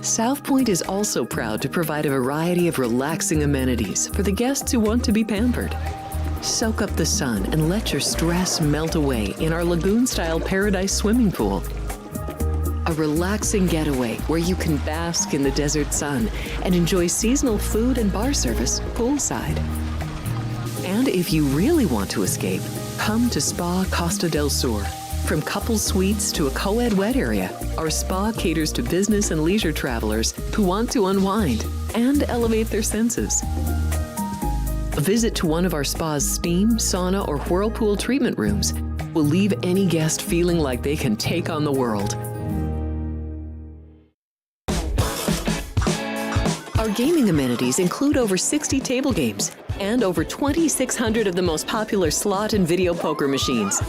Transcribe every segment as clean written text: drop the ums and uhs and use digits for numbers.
South Point is also proud to provide a variety of relaxing amenities for the guests who want to be pampered. Soak up the sun and let your stress melt away in our lagoon-style paradise swimming pool. A relaxing getaway where you can bask in the desert sun and enjoy seasonal food and bar service poolside. And if you really want to escape, come to Spa Costa del Sur. From couple suites to a co-ed wet area, our spa caters to business and leisure travelers who want to unwind and elevate their senses. A visit to one of our spa's steam, sauna, or whirlpool treatment rooms will leave any guest feeling like they can take on the world. Our gaming amenities include over 60 table games and over 2,600 of the most popular slot and video poker machines.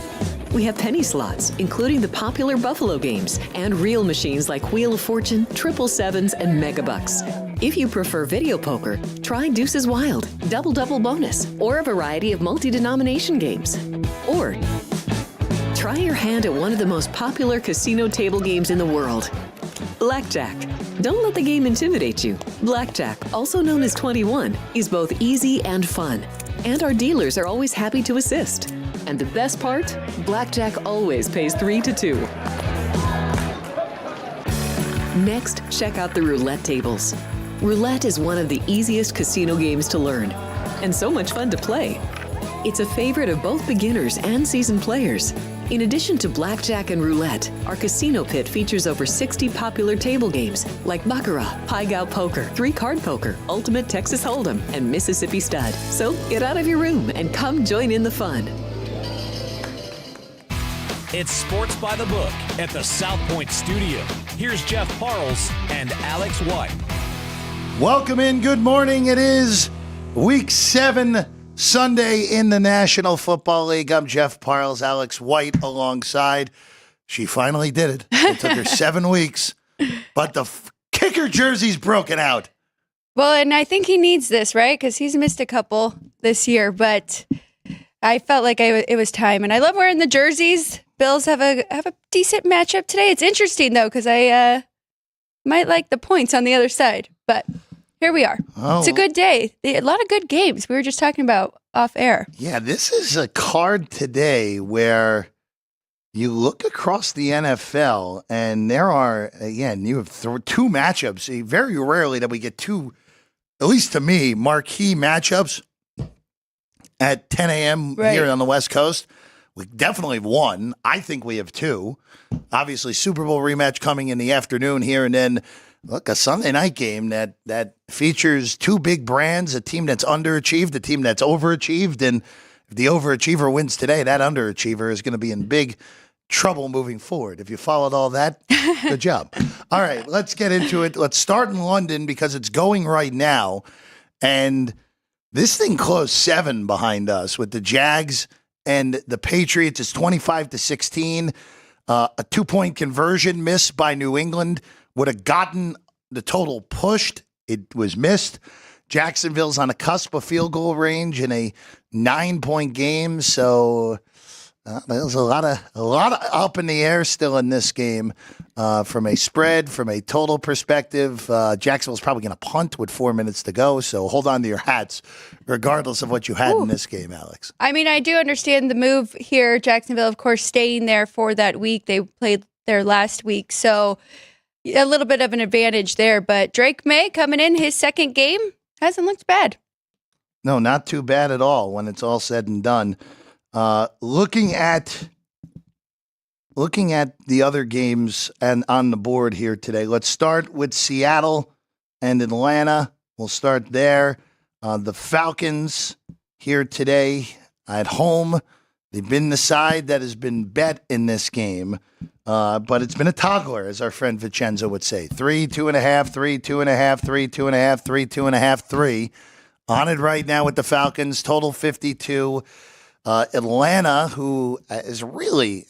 We have penny slots, including the popular Buffalo games, and real machines like Wheel of Fortune, Triple Sevens, and Megabucks. If you prefer video poker, try Deuces Wild, Double Double Bonus, or a variety of multi-denomination games. Or try your hand at one of the most popular casino table games in the world, Blackjack. Don't let the game intimidate you. Blackjack, also known as 21, is both easy and fun. And our dealers are always happy to assist. And the best part? Blackjack always pays 3 to 2. Next, check out the roulette tables. Roulette is one of the easiest casino games to learn, and so much fun to play. It's a favorite of both beginners and seasoned players. In addition to blackjack and roulette, our casino pit features over 60 popular table games like Baccarat, Pai Gow Poker, 3-Card Poker, Ultimate Texas Hold'em, and Mississippi Stud. So get out of your room and come join in the fun. It's Sports by the Book at the South Point Studio. Here's Jeff Parles and Alex White. Welcome in. Good morning. It is Week 7, Sunday in the National Football League. I'm Jeff Parles, Alex White alongside. She finally did it. It took her 7 weeks, but the kicker jersey's broken out. Well, and I think he needs this, right? Because he's missed a couple this year, but I felt like it was time. And I love wearing the jerseys. Bills have a decent matchup today. It's interesting, though, because I might like the points on the other side. But here we are. Oh. It's a good day. A lot of good games. We were just talking about off air. Yeah, this is a card today where you look across the NFL, and there are, again, you have two matchups. Very rarely that we get two, at least to me, marquee matchups at 10 a.m. here on the West Coast. We definitely have one. I think we have two. Obviously, Super Bowl rematch coming in the afternoon here, and then, look, a Sunday night game that features two big brands, a team that's underachieved, a team that's overachieved, and if the overachiever wins today, that underachiever is going to be in big trouble moving forward. If you followed all that, good job. All right, let's get into it. Let's start in London because it's going right now, and this thing closed 7 behind us with the Jags and the Patriots. Is 25-16. A 2-point conversion missed by New England would have gotten the total pushed. It was missed. Jacksonville's on the cusp of field goal range in a 9-point game. So there's a lot of up in the air still in this game from a spread, from a total perspective. Jacksonville's probably going to punt with 4 minutes to go. So hold on to your hats, regardless of what you had in this game, Alex. I mean, I do understand the move here. Jacksonville, of course, staying there for that week. They played there last week. So a little bit of an advantage there. But Drake May coming in, his second game, hasn't looked bad. No, not too bad at all when it's all said and done. Looking at the other games and on the board here today, let's start with Seattle and Atlanta. We'll start there. The Falcons here today at home. They've been the side that has been bet in this game, but it's been a toggler, as our friend Vincenzo would say. 3, 2.5, 3, 2.5, 3, 2.5, 3, 2.5, 3. On it right now with the Falcons, total 52. Atlanta, who is really,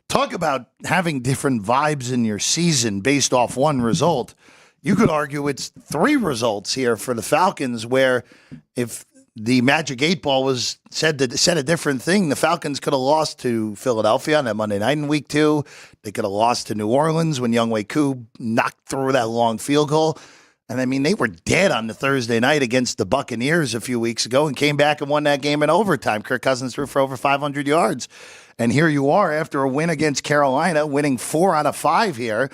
talk about having different vibes in your season based off one result. You could argue it's 3 results here for the Falcons, where if the Magic 8 Ball said a different thing. The Falcons could have lost to Philadelphia on that Monday night in week 2. They could have lost to New Orleans when Younghoe Koo knocked through that long field goal. And I mean, they were dead on the Thursday night against the Buccaneers a few weeks ago and came back and won that game in overtime. Kirk Cousins threw for over 500 yards. And here you are after a win against Carolina, winning 4 out of 5 here.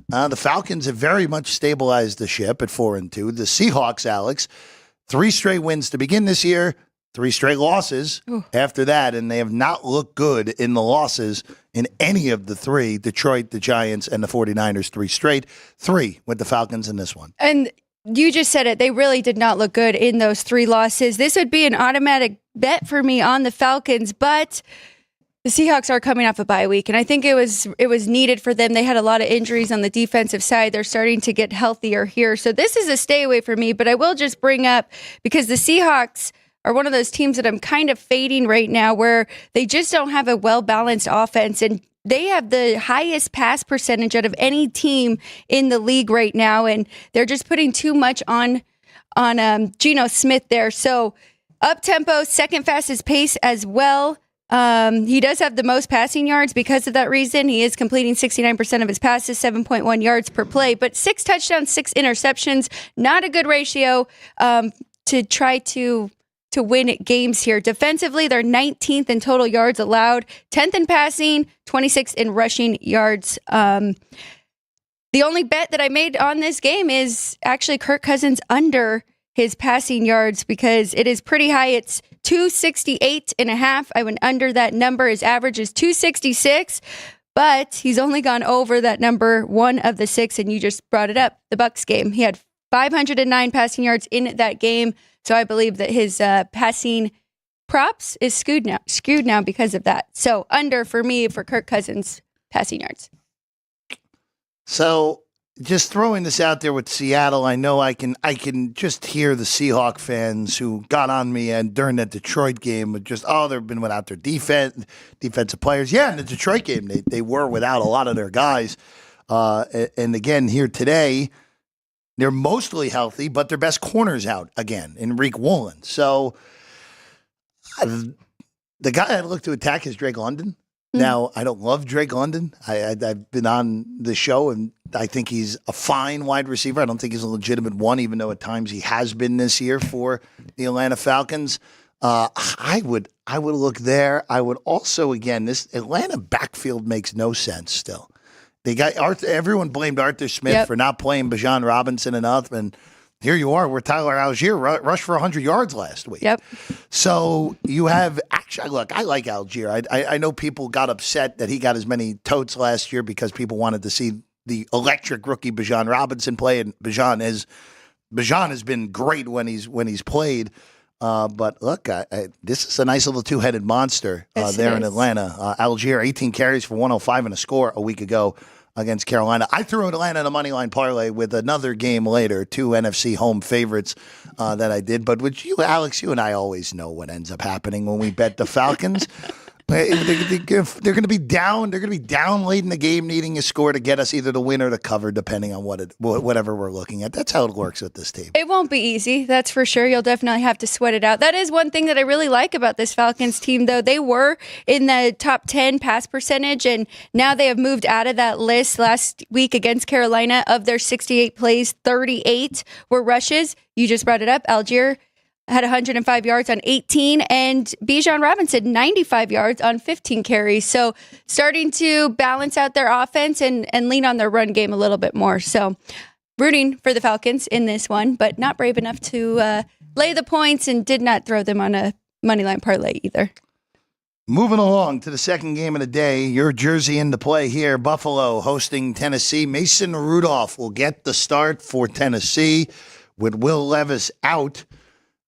The Falcons have very much stabilized the ship at 4-2. The Seahawks, Alex, 3 straight wins to begin this year, 3 straight losses after that, and they have not looked good in the losses in any of the 3, Detroit, the Giants, and the 49ers, 3 straight. 3 with the Falcons in this one. And you just said it. They really did not look good in those 3 losses. This would be an automatic bet for me on the Falcons, but the Seahawks are coming off a bye week, and I think it was needed for them. They had a lot of injuries on the defensive side. They're starting to get healthier here. So this is a stay away for me, but I will just bring up, because the Seahawks are one of those teams that I'm kind of fading right now, where they just don't have a well-balanced offense, and they have the highest pass percentage out of any team in the league right now, and they're just putting too much on Geno Smith there. So up-tempo, second fastest pace as well. He does have the most passing yards because of that reason. He is completing 69% of his passes, 7.1 yards per play, but 6 touchdowns, 6 interceptions. Not a good ratio to try to win games here. Defensively, they're 19th in total yards allowed, 10th in passing, 26th in rushing yards. The only bet that I made on this game is actually Kirk Cousins under his passing yards, because it is pretty high. It's 268.5. I went under that number. His average is 266, but he's only gone over that number 1 of the 6, and you just brought it up, the Bucs game. He had 509 passing yards in that game, so I believe that his passing props is skewed now because of that. So under for me for Kirk Cousins passing yards. So just throwing this out there with Seattle, I know I can just hear the Seahawk fans who got on me and during that Detroit game with just, they've been without their defensive players. Yeah, in the Detroit game, they were without a lot of their guys. And again, here today, they're mostly healthy, but their best corner's out again, Enrique Woolen. So the guy I'd look to attack is Drake London. Now, I don't love Drake London. I've been on the show, and I think he's a fine wide receiver. I don't think he's a legitimate one, even though at times he has been this year for the Atlanta Falcons. I would look there. I would also, again, this Atlanta backfield makes no sense still. They got everyone blamed Arthur Smith for not playing Bijan Robinson enough, and here you are, where Tyler Algier rushed for 100 yards last week. Yep. So you have actually, look, I like Algier. I know people got upset that he got as many totes last year because people wanted to see the electric rookie Bijan Robinson play, and Bijan has been great when he's played. But look, this is a nice little 2-headed monster there in Atlanta. Algier, 18 carries for 105 and a score a week ago against Carolina. I threw Atlanta in a money line parlay with another game later, 2 NFC home favorites that I did. But with you, Alex, you and I always know what ends up happening when we bet the Falcons. They're going to be down. They're going to be down late in the game, needing a score to get us either to win or to cover, depending on whatever we're looking at. That's how it works with this team. It won't be easy, that's for sure. You'll definitely have to sweat it out. That is one thing that I really like about this Falcons team, though. They were in the top 10 pass percentage, and now they have moved out of that list. Last week against Carolina, of their 68 plays, 38 were rushes. You just brought it up. Algier had 105 yards on 18, and Bijan Robinson, 95 yards on 15 carries. So starting to balance out their offense and lean on their run game a little bit more. So rooting for the Falcons in this one, but not brave enough to lay the points, and did not throw them on a moneyline parlay either. Moving along to the second game of the day, your jersey into play here. Buffalo hosting Tennessee. Mason Rudolph will get the start for Tennessee with Will Levis out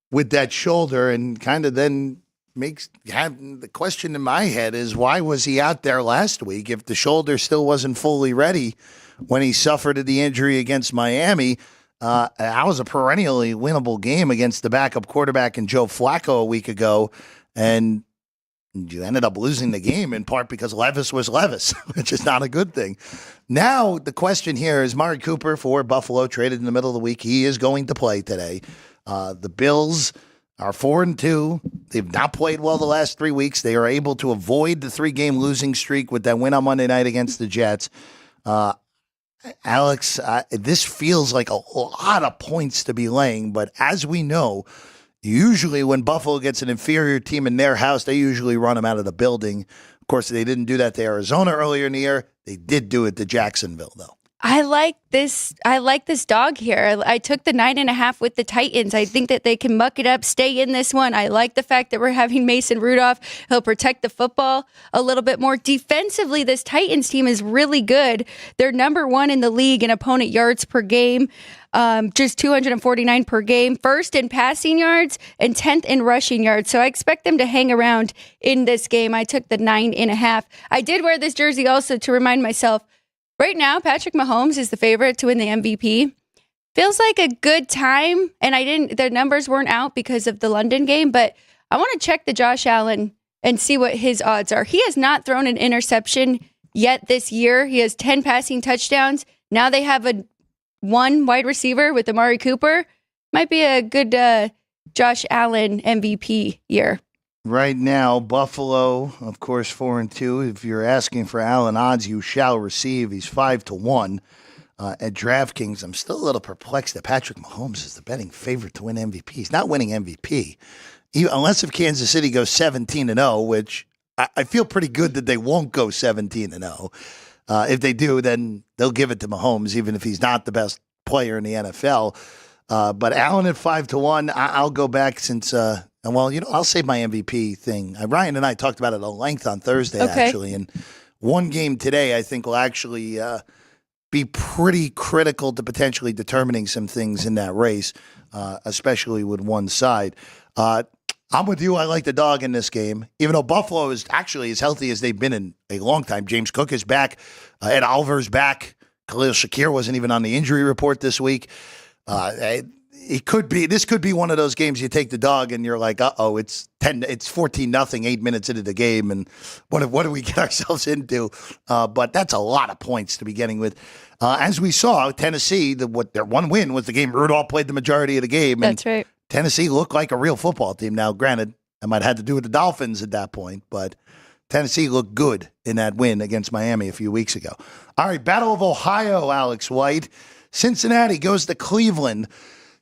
with that shoulder, and kind of then the question in my head is, why was he out there last week if the shoulder still wasn't fully ready when he suffered the injury against Miami? That was a perennially winnable game against the backup quarterback in Joe Flacco a week ago, and you ended up losing the game in part because Levis was Levis, which is not a good thing. Now the question here is, Mari Cooper for Buffalo traded in the middle of the week. He is going to play today. The Bills are 4-2. They've not played well the last 3 weeks. They are able to avoid the 3-game losing streak with that win on Monday night against the Jets. Alex, this feels like a lot of points to be laying, but as we know, usually when Buffalo gets an inferior team in their house, they usually run them out of the building. Of course, they didn't do that to Arizona earlier in the year. They did do it to Jacksonville, though. I like this dog here. I took the 9.5 with the Titans. I think that they can muck it up, stay in this one. I like the fact that we're having Mason Rudolph. He'll protect the football a little bit more. Defensively, this Titans team is really good. They're number 1 in the league in opponent yards per game, just 249 per game. First in passing yards and 10th in rushing yards. So I expect them to hang around in this game. I took the 9.5. I did wear this jersey also to remind myself, right now, Patrick Mahomes is the favorite to win the MVP. Feels like a good time, and the numbers weren't out because of the London game, but I want to check the Josh Allen and see what his odds are. He has not thrown an interception yet this year. He has 10 passing touchdowns. Now they have one wide receiver with Amari Cooper. Might be a good Josh Allen MVP year. Right now, Buffalo, of course, 4-2. If you're asking for Allen odds, you shall receive. He's 5-1 at DraftKings. I'm still a little perplexed that Patrick Mahomes is the betting favorite to win MVP. He's not winning MVP, unless if Kansas City goes 17-0, which I feel pretty good that they won't go 17-0. If they do, then they'll give it to Mahomes, even if he's not the best player in the NFL. But Allen at 5-1, I'll go back since. Well, I'll save my MVP thing. Ryan and I talked about it at length on Thursday, actually. And one game today, I think, will actually be pretty critical to potentially determining some things in that race, especially with one side. I'm with you. I like the dog in this game, even though Buffalo is actually as healthy as they've been in a long time. James Cook is back. Ed Oliver's back. Khalil Shakir wasn't even on the injury report this week. This could be one of those games you take the dog and you're like, it's 14-0, 8 minutes into the game, and what do we get ourselves into? But that's a lot of points to be getting with. As we saw, Tennessee, their one win was the game Rudolph played the majority of the game. That's right. Tennessee looked like a real football team. Now, granted, I might have had to do with the Dolphins at that point, but Tennessee looked good in that win against Miami a few weeks ago. All right, Battle of Ohio, Alex White. Cincinnati goes to Cleveland.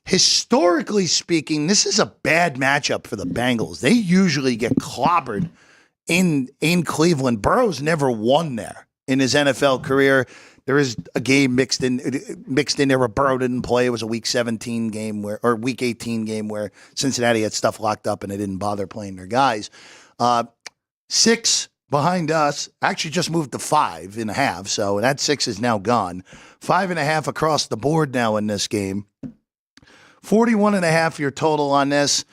Historically speaking, this is a bad matchup for the Bengals. They usually get clobbered in Cleveland. Burrow's never won there in his NFL career. There is a game mixed in there where Burrow didn't play. It was a Week 17 game or Week 18 game where Cincinnati had stuff locked up and they didn't bother playing their guys. 6 behind us actually just moved to 5.5, so that 6 is now gone. 5.5 across the board now in this game. 41.5 your total on this.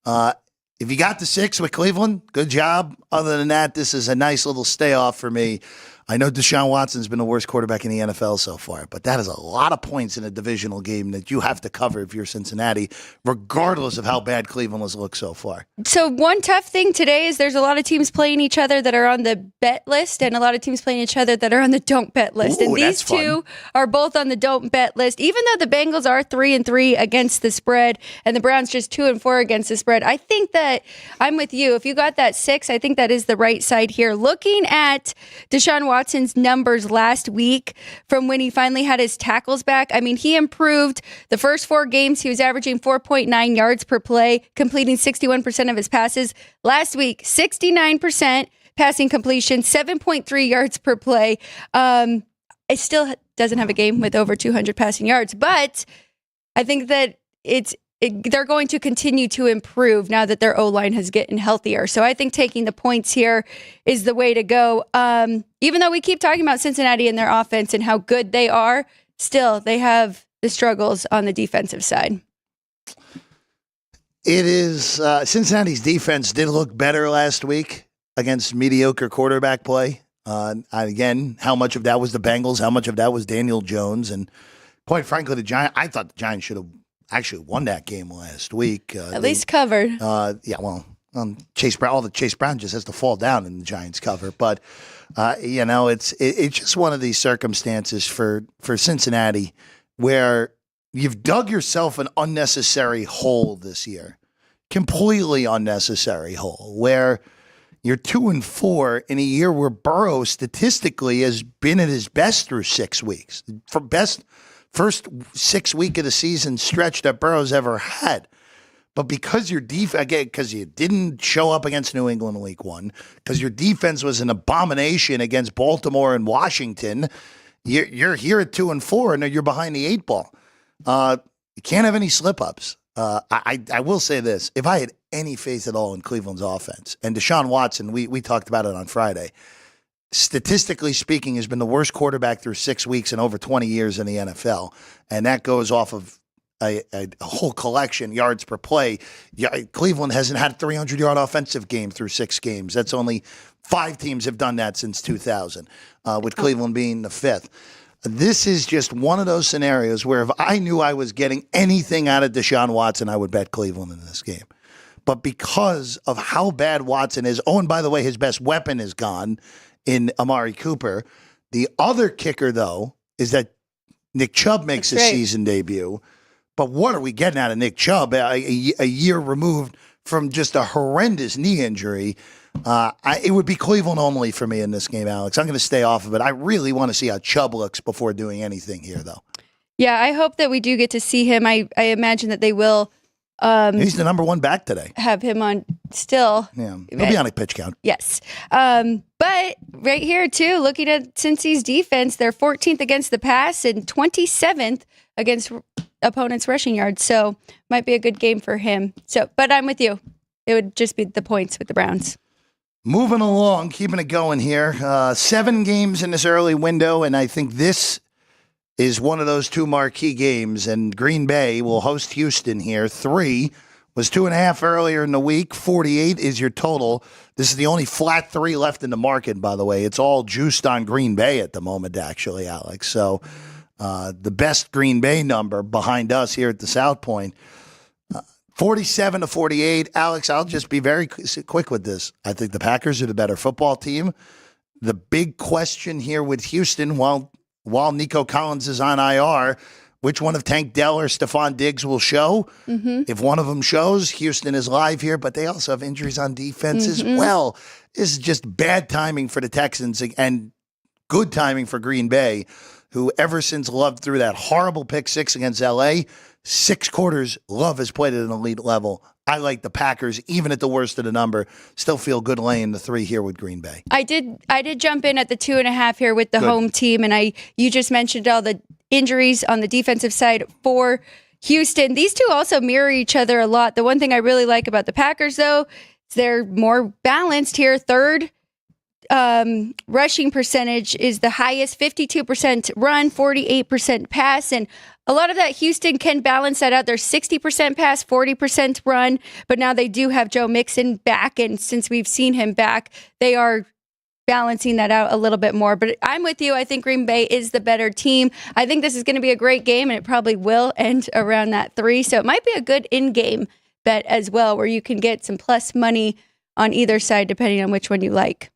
If you got the 6 with Cleveland, good job. Other than that, this is a nice little stay off for me. I know Deshaun Watson's been the worst quarterback in the NFL so far, but that is a lot of points in a divisional game that you have to cover if you're Cincinnati, regardless of how bad Cleveland has looked so far. So one tough thing today is there's a lot of teams playing each other that are on the bet list and a lot of teams playing each other that are on the don't bet list. Ooh, and these two are both on the don't bet list. Even though the Bengals are 3-3 against the spread and the Browns just 2-4 against the spread, I think that I'm with you. If you got that 6, I think that is the right side here. Looking at Deshaun Watson's numbers last week from when he finally had his tackles back, I mean, he improved the first 4 games. He was averaging 4.9 yards per play, completing 61% of his passes. Last week, 69% passing completion, 7.3 yards per play. It still doesn't have a game with over 200 passing yards, but I think that they're going to continue to improve now that their O-line has gotten healthier. So I think taking the points here is the way to go. Even though we keep talking about Cincinnati and their offense and how good they are, still they have the struggles on the defensive side. It is Cincinnati's defense did look better last week against mediocre quarterback play. Again, how much of that was the Bengals? How much of that was Daniel Jones? And quite frankly, I thought the Giants should have actually won that game last week. At least covered. Chase Brown just has to fall down in the Giants cover. But, it's just one of these circumstances for Cincinnati where you've dug yourself an unnecessary hole this year. completely unnecessary hole where you're 2-4 in a year where Burrow statistically has been at his best through 6 weeks. For best first 6 week of the season stretch that Burrow's ever had. But because your again, because you didn't show up against New England in week 1, because your defense was an abomination against Baltimore and Washington, you're here at 2-4 and you're behind the 8 ball. You can't have any slip ups. I will say this: if I had any faith at all in Cleveland's offense, and Deshaun Watson, we talked about it on Friday, statistically speaking, has been the worst quarterback through 6 weeks in over 20 years in the NFL, and that goes off of a whole collection, yards per play. Cleveland hasn't had a 300-yard offensive game through 6 games. That's only 5 teams have done that since 2000, with Cleveland being the 5th. This is just one of those scenarios where if I knew I was getting anything out of Deshaun Watson, I would bet Cleveland in this game. But because of how bad Watson is, oh, and by the way, his best weapon is gone in Amari Cooper. The other kicker, though, is that Nick Chubb makes his season debut. But what are we getting out of Nick Chubb a year removed from just a horrendous knee injury? It would be Cleveland only for me in this game, Alex. I'm going to stay off of it. I really want to see how Chubb looks before doing anything here, though. Yeah, I hope that we do get to see him. I imagine that they will. He's the number 1 back today. Have him on still. Yeah, he'll be on a pitch count. Yes. But right here, too, looking at Cincy's defense, they're 14th against the pass and 27th against opponents' rushing yards. So might be a good game for him. But I'm with you. It would just be the points with the Browns. Moving along, keeping it going here. 7 games in this early window, and I think this is one of those 2 marquee games. And Green Bay will host Houston here. 3 was 2.5 earlier in the week. 48 is your total. This is the only flat 3 left in the market, by the way. It's all juiced on Green Bay at the moment, actually, Alex. So the best Green Bay number behind us here at the South Point. 47-48. Alex, I'll just be very quick with this. I think the Packers are the better football team. The big question here with Houston, while Nico Collins is on IR, which one of Tank Dell or Stephon Diggs will show? Mm-hmm. If one of them shows, Houston is live here, but they also have injuries on defense as well. This is just bad timing for the Texans and good timing for Green Bay, who ever since Love threw that horrible pick 6 against L.A., 6 quarters, Love has played at an elite level. I like the Packers, even at the worst of the number. Still feel good laying the 3 here with Green Bay. I did jump in at the 2.5 here with the home team, and you just mentioned all the injuries on the defensive side for Houston. These two also mirror each other a lot. The one thing I really like about the Packers, though, is they're more balanced here. Third rushing percentage is the highest, 52% run, 48% pass, and a lot of that Houston can balance that out. They're 60% pass, 40% run, but now they do have Joe Mixon back, and since we've seen him back, they are balancing that out a little bit more. But I'm with you. I think Green Bay is the better team. I think this is going to be a great game, and it probably will end around that 3, so it might be a good in-game bet as well, where you can get some plus money on either side, depending on which one you like.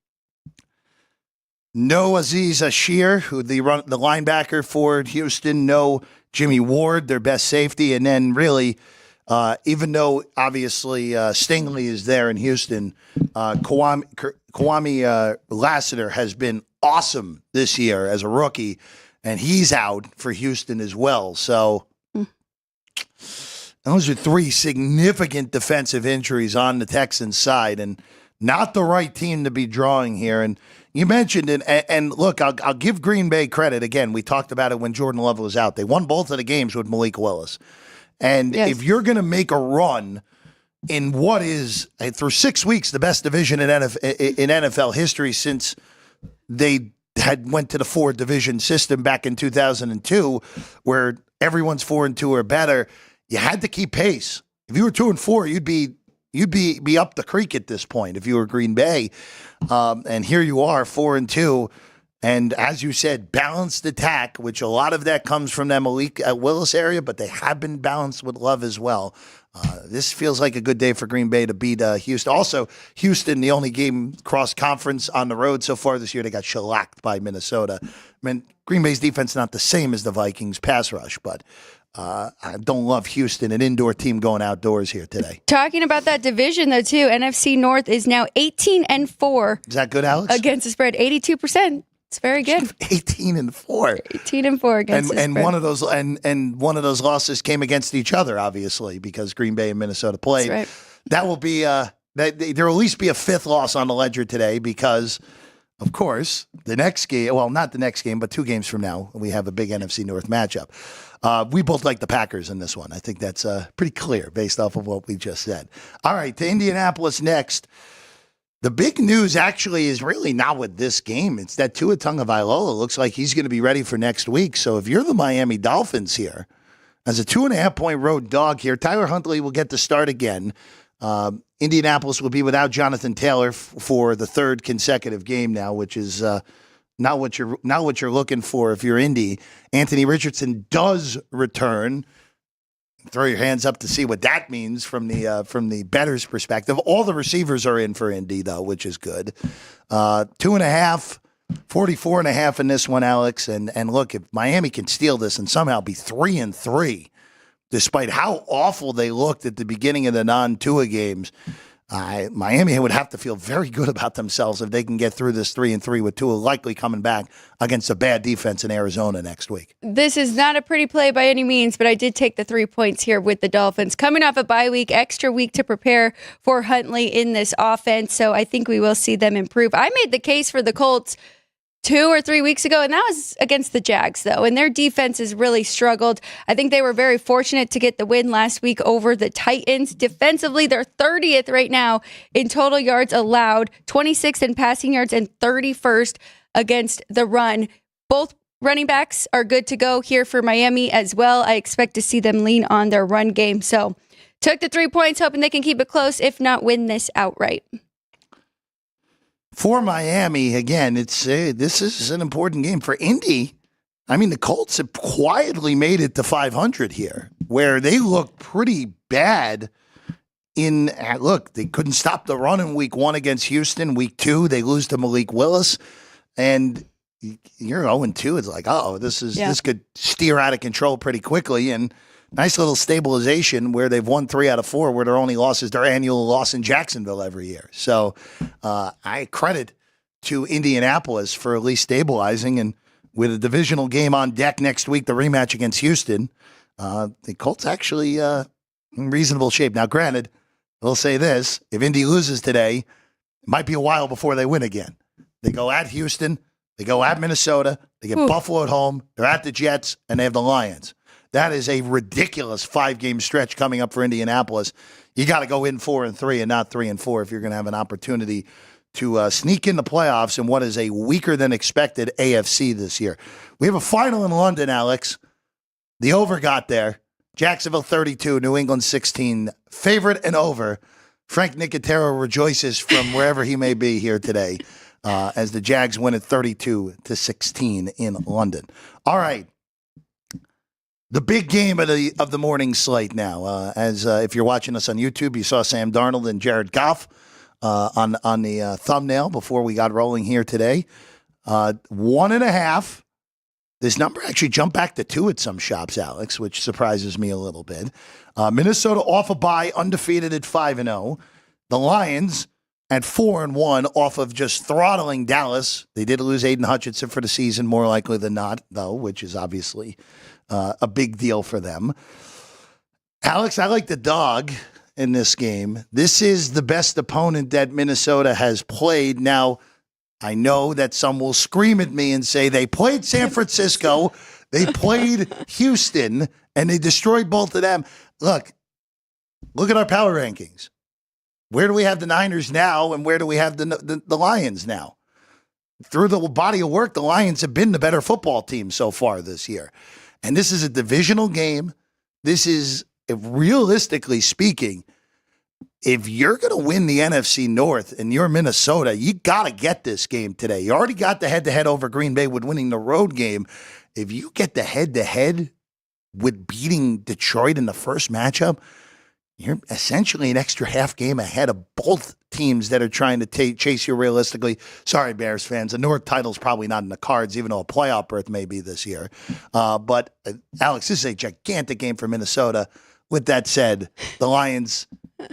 No Aziz Ashir, who the linebacker for Houston. No Jimmy Ward, their best safety. And then really, even though obviously Stingley is there in Houston, Kwame Lassiter has been awesome this year as a rookie, and he's out for Houston as well. So those are 3 significant defensive injuries on the Texans side, and not the right team to be drawing here. And you mentioned it, and look, I'll give Green Bay credit. Again, we talked about it when Jordan Love was out. They won both of the games with Malik Willis. And if you're going to make a run in what is, through 6 weeks, the best division in NFL history since they had went to the 4-division system back in 2002, where everyone's 4-2 or better, you had to keep pace. If you were 2-4, you'd be up the creek at this point if you were Green Bay. And here you are, 4-2. And as you said, balanced attack, which a lot of that comes from that Malik Willis area, but they have been balanced with Love as well. This feels like a good day for Green Bay to beat Houston. Also, Houston, the only game cross-conference on the road so far this year, they got shellacked by Minnesota. I mean, Green Bay's defense not the same as the Vikings pass rush, but I don't love Houston, an indoor team going outdoors here today. Talking about that division, though, too, NFC North is now 18-4. Is that good, Alex? Against the spread, 82%. It's very good. 18-4. 18-4 against the spread. One of those and one of those losses came against each other, obviously, because Green Bay and Minnesota played. That's right. That will be there will at least be a fifth loss on the ledger today because, of course, the next game. Well, not the next game, but 2 games from now, we have a big NFC North matchup. We both like the Packers in this one. I think that's pretty clear based off of what we just said. All right, to Indianapolis next. The big news actually is really not with this game. It's that Tua Tagovailoa looks like he's going to be ready for next week. So if you're the Miami Dolphins here, as a 2.5-point road dog here, Tyler Huntley will get the start again. Indianapolis will be without Jonathan Taylor for the 3rd consecutive game now, which is not what you're looking for if you're Indy. Anthony Richardson does return. Throw your hands up to see what that means from the bettor's perspective. All the receivers are in for Indy, though, which is good. 2.5, 44.5 in this one, Alex. And look, if Miami can steal this and somehow be 3-3, despite how awful they looked at the beginning of the non-Tua games, Miami would have to feel very good about themselves if they can get through this 3-3 with Tua likely coming back against a bad defense in Arizona next week. This is not a pretty play by any means, but I did take the 3 points here with the Dolphins. Coming off a bye week, extra week to prepare for Huntley in this offense, so I think we will see them improve. I made the case for the Colts 2 or 3 weeks ago, and that was against the Jags, though, and their defense has really struggled. I think they were very fortunate to get the win last week over the Titans. Defensively, they're 30th right now in total yards allowed, 26th in passing yards, and 31st against the run. Both running backs are good to go here for Miami as well. I expect to see them lean on their run game. So, took the 3 points, hoping they can keep it close, if not win this outright. For Miami, again, this is an important game. For Indy, I mean, the Colts have quietly made it to 500 here, where they look pretty bad look, they couldn't stop the run in week 1 against Houston. Week 2, they lose to Malik Willis. And you're 0-2. It's like, this could steer out of control pretty quickly. And nice little stabilization where they've won 3 out of 4, where their only loss is their annual loss in Jacksonville every year. So I credit to Indianapolis for at least stabilizing. And with a divisional game on deck next week, the rematch against Houston, the Colts actually in reasonable shape. Now, granted, we'll say this. If Indy loses today, it might be a while before they win again. They go at Houston. They go at Minnesota. They get Buffalo at home. They're at the Jets, and they have the Lions. That is a ridiculous 5-game stretch coming up for Indianapolis. You got to go in 4-3 and not 3-4 if you're going to have an opportunity to sneak in the playoffs in what is a weaker than expected AFC this year. We have a final in London, Alex. The over got there. Jacksonville 32, New England 16. Favorite and over. Frank Nicotero rejoices from wherever he may be here today as the Jags win at 32-16 in London. All right. The big game of the morning slate now. If you're watching us on YouTube, you saw Sam Darnold and Jared Goff on the thumbnail before we got rolling here today. 1.5. This number actually jumped back to 2 at some shops, Alex, which surprises me a little bit. Minnesota off a bye, undefeated at 5-0. The Lions at 4-1 off of just throttling Dallas. They did lose Aiden Hutchinson for the season, more likely than not, though, which is obviously a big deal for them. Alex, I like the dog in this game. This is the best opponent that Minnesota has played. Now, I know that some will scream at me and say they played San Francisco, they played Houston, and they destroyed both of them. Look at our power rankings. Where do we have the Niners now, and where do we have the Lions now? Through the body of work, the Lions have been the better football team so far this year. And this is a divisional game. This is, realistically speaking, if you're going to win the NFC North and you're Minnesota, you got to get this game today. You already got the head-to-head over Green Bay with winning the road game. If you get the head-to-head with beating Detroit in the first matchup, you're essentially an extra half game ahead of both teams that are trying to chase you realistically. Sorry, Bears fans. The North title's probably not in the cards, even though a playoff berth may be this year. But Alex, this is a gigantic game for Minnesota. With that said, the Lions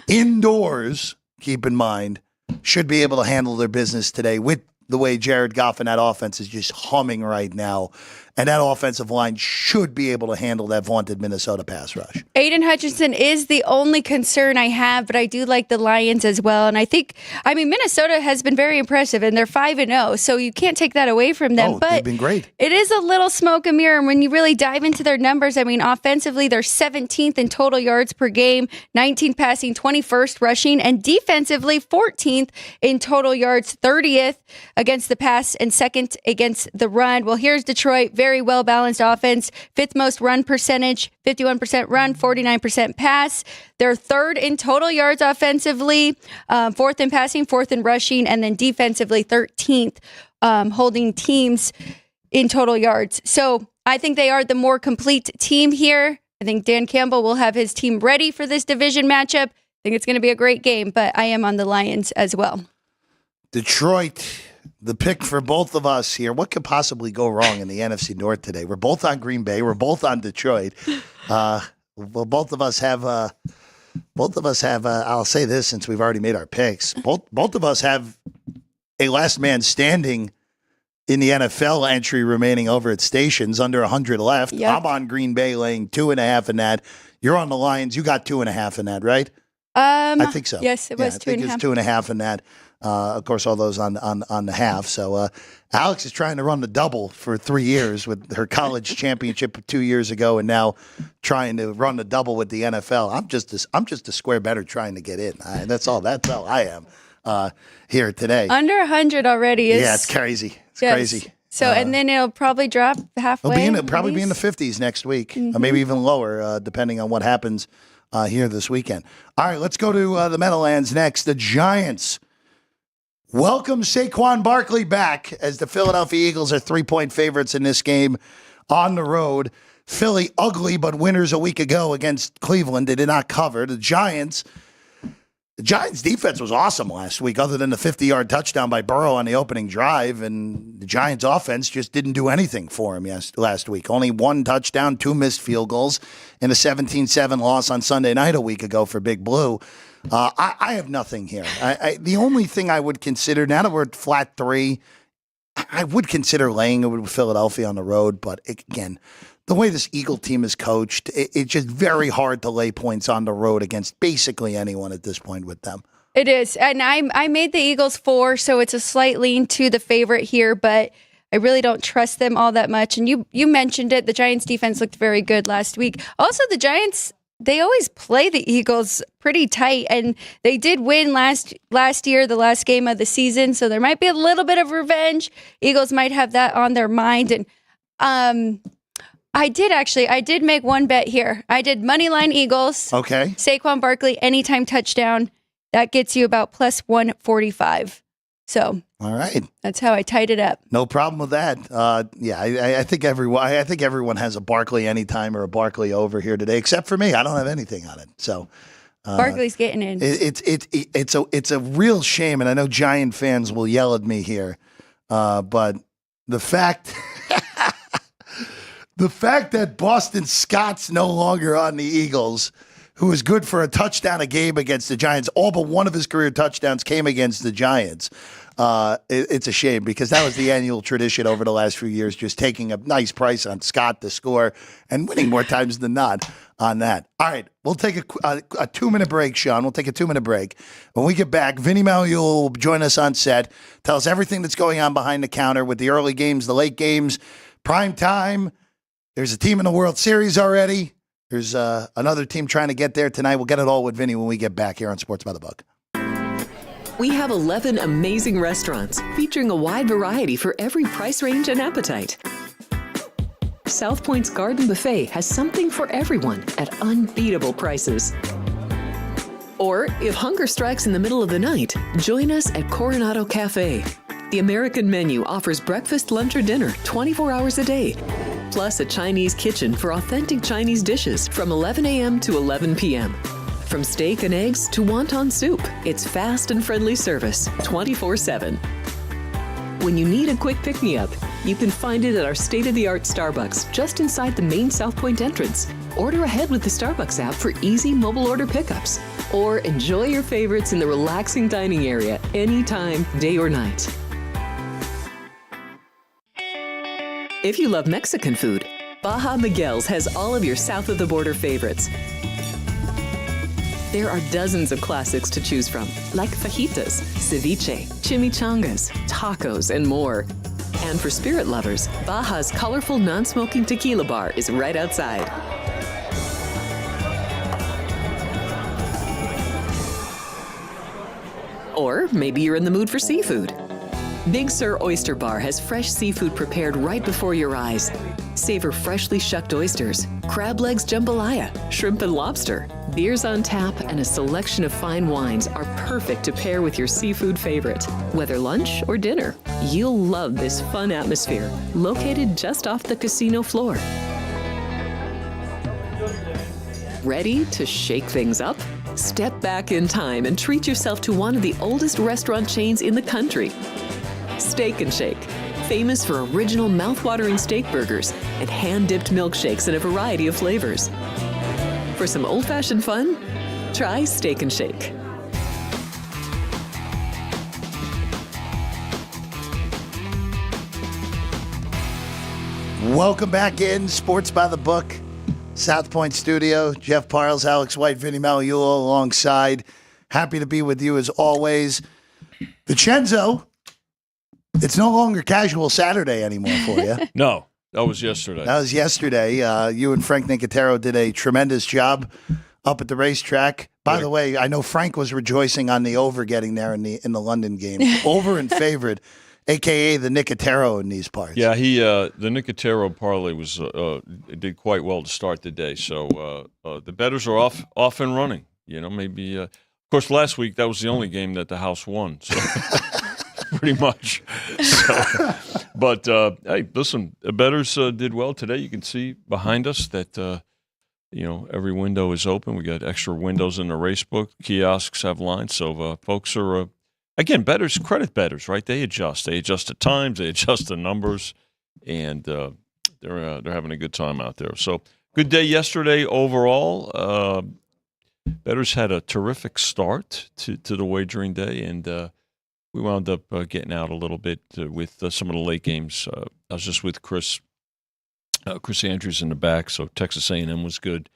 indoors, keep in mind, should be able to handle their business today with the way Jared Goff and that offense is just humming right now. And that offensive line should be able to handle that vaunted Minnesota pass rush. Aiden Hutchinson is the only concern I have, but I do like the Lions as well. And I think, Minnesota has been very impressive, and they're 5-0, so you can't take that away from them. But they've been great. It is a little smoke and mirror when you really dive into their numbers. Offensively, they're 17th in total yards per game, 19 passing, 21st rushing, and defensively, 14th in total yards, 30th against the pass, and second against the run. Well, here's Detroit. Very well-balanced offense, 5th most run percentage, 51% run, 49% pass. They're 3rd in total yards offensively, 4th in passing, 4th in rushing, and then defensively 13th, holding teams in total yards. So I think they are the more complete team here. I think Dan Campbell will have his team ready for this division matchup. I think it's going to be a great game, but I am on the Lions as well. Detroit, the pick for both of us here. What could possibly go wrong in the NFC North today? We're both on Green Bay. We're both on Detroit. Both of us have. I'll say this since we've already made our picks. Both of us have a last man standing in the NFL entry remaining over at stations, under 100 left. Yep. I'm on Green Bay laying 2.5 in that. You're on the Lions. You got 2.5 in that, right? I think so. Yes, it was 2.5. I think it's 2.5 in that. Of course, all those on the half. So Alex is trying to run the double for 3 years with her college championship 2 years ago, and now trying to run the double with the NFL. I'm just a square better trying to get in. That's all I am here today. Under 100 already is. Yeah, it's crazy. It's crazy. So, and then it'll probably drop halfway. It'll probably be in the 50s next week, or maybe even lower, depending on what happens here this weekend. All right, let's go to the Meadowlands next. The Giants welcome Saquon Barkley back as the Philadelphia Eagles are 3-point favorites in this game on the road. Philly ugly, but winners a week ago against Cleveland. They did not cover. The Giants defense was awesome last week, other than the 50-yard touchdown by Burrow on the opening drive, and the Giants offense just didn't do anything for him last week. Only 1 touchdown, 2 missed field goals, and a 17-7 loss on Sunday night a week ago for Big Blue. I have nothing here. The only thing I would consider, now that we're at flat 3, I would consider laying it with Philadelphia on the road, but again, the way this Eagle team is coached, it's just very hard to lay points on the road against basically anyone at this point with them. It is. And I made the Eagles 4, so it's a slight lean to the favorite here, but I really don't trust them all that much. And you mentioned it. The Giants defense looked very good last week. Also, the Giants, they always play the Eagles pretty tight, and they did win last year, the last game of the season, so there might be a little bit of revenge. Eagles might have that on their mind. And I did make one bet here. I did Moneyline Eagles. Okay. Saquon Barkley, anytime touchdown. That gets you about plus 145. So, all right, that's how I tied it up. No problem with that. I think everyone has a Barkley anytime or a Barkley over here today, except for me. I don't have anything on it. So Barkley's getting in. It's a real shame, and I know Giant fans will yell at me here, but the fact that Boston Scott's no longer on the Eagles, who is good for a touchdown a game against the Giants, all but one of his career touchdowns came against the Giants. It's a shame, because that was the annual tradition over the last few years, just taking a nice price on Scott to score and winning more times than not on that. All right, we'll take a 2-minute break, Sean. We'll take a 2-minute break. When we get back, Vinny Magliulo will join us on set, tell us everything that's going on behind the counter with the early games, the late games, prime time. There's a team in the World Series already. There's another team trying to get there tonight. We'll get it all with Vinny when we get back here on Sports by the Book. We have 11 amazing restaurants featuring a wide variety for every price range and appetite. South Point's Garden Buffet has something for everyone at unbeatable prices. Or if hunger strikes in the middle of the night, join us at Coronado Cafe. The American menu offers breakfast, lunch, or dinner 24 hours a day, plus a Chinese kitchen for authentic Chinese dishes from 11 a.m. to 11 p.m. From steak and eggs to wonton soup, it's fast and friendly service 24/7. When you need a quick pick-me-up, you can find it at our state-of-the-art Starbucks just inside the main South Point entrance. Order ahead with the Starbucks app for easy mobile order pickups. Or enjoy your favorites in the relaxing dining area anytime, day or night. If you love Mexican food, Baja Miguel's has all of your south-of-the-border favorites. There are dozens of classics to choose from, like fajitas, ceviche, chimichangas, tacos, and more. And for spirit lovers, Baja's colorful non-smoking tequila bar is right outside. Or maybe you're in the mood for seafood. Big Sur Oyster Bar has fresh seafood prepared right before your eyes. Savor freshly shucked oysters, crab legs jambalaya, shrimp and lobster. Beers on tap and a selection of fine wines are perfect to pair with your seafood favorite. Whether lunch or dinner, you'll love this fun atmosphere, located just off the casino floor. Ready to shake things up? Step back in time and treat yourself to one of the oldest restaurant chains in the country. Steak and Shake, famous for original mouth-watering steak burgers and hand-dipped milkshakes in a variety of flavors. For some old-fashioned fun, try Steak and Shake. Welcome back in Sports by the Book, South Point Studio. Jeff Parles, Alex White, Vinny Magliulo alongside. Happy to be with you as always. Vincenzo, it's no longer casual Saturday anymore for you. No, that was yesterday. That was yesterday. You and Frank Nicotero did a tremendous job up at the racetrack. By the way, I know Frank was rejoicing on the over getting there in the London game. Over and favored, a.k.a. the Nicotero in these parts. Yeah, the Nicotero parlay was did quite well to start the day. So the bettors are off and running. You know, maybe of course last week that was the only game that the house won. So pretty much. So, but hey, listen, the bettors did well today. You can see behind us that every window is open. We got extra windows in the race book. Kiosks have lines. So folks are. Again, bettors, credit bettors, right? They adjust. They adjust the times. They adjust the numbers, and they're having a good time out there. So, good day yesterday overall. Bettors had a terrific start to the wagering day, and we wound up getting out a little bit with some of the late games. I was just with Chris Andrews in the back, so Texas A&M was good.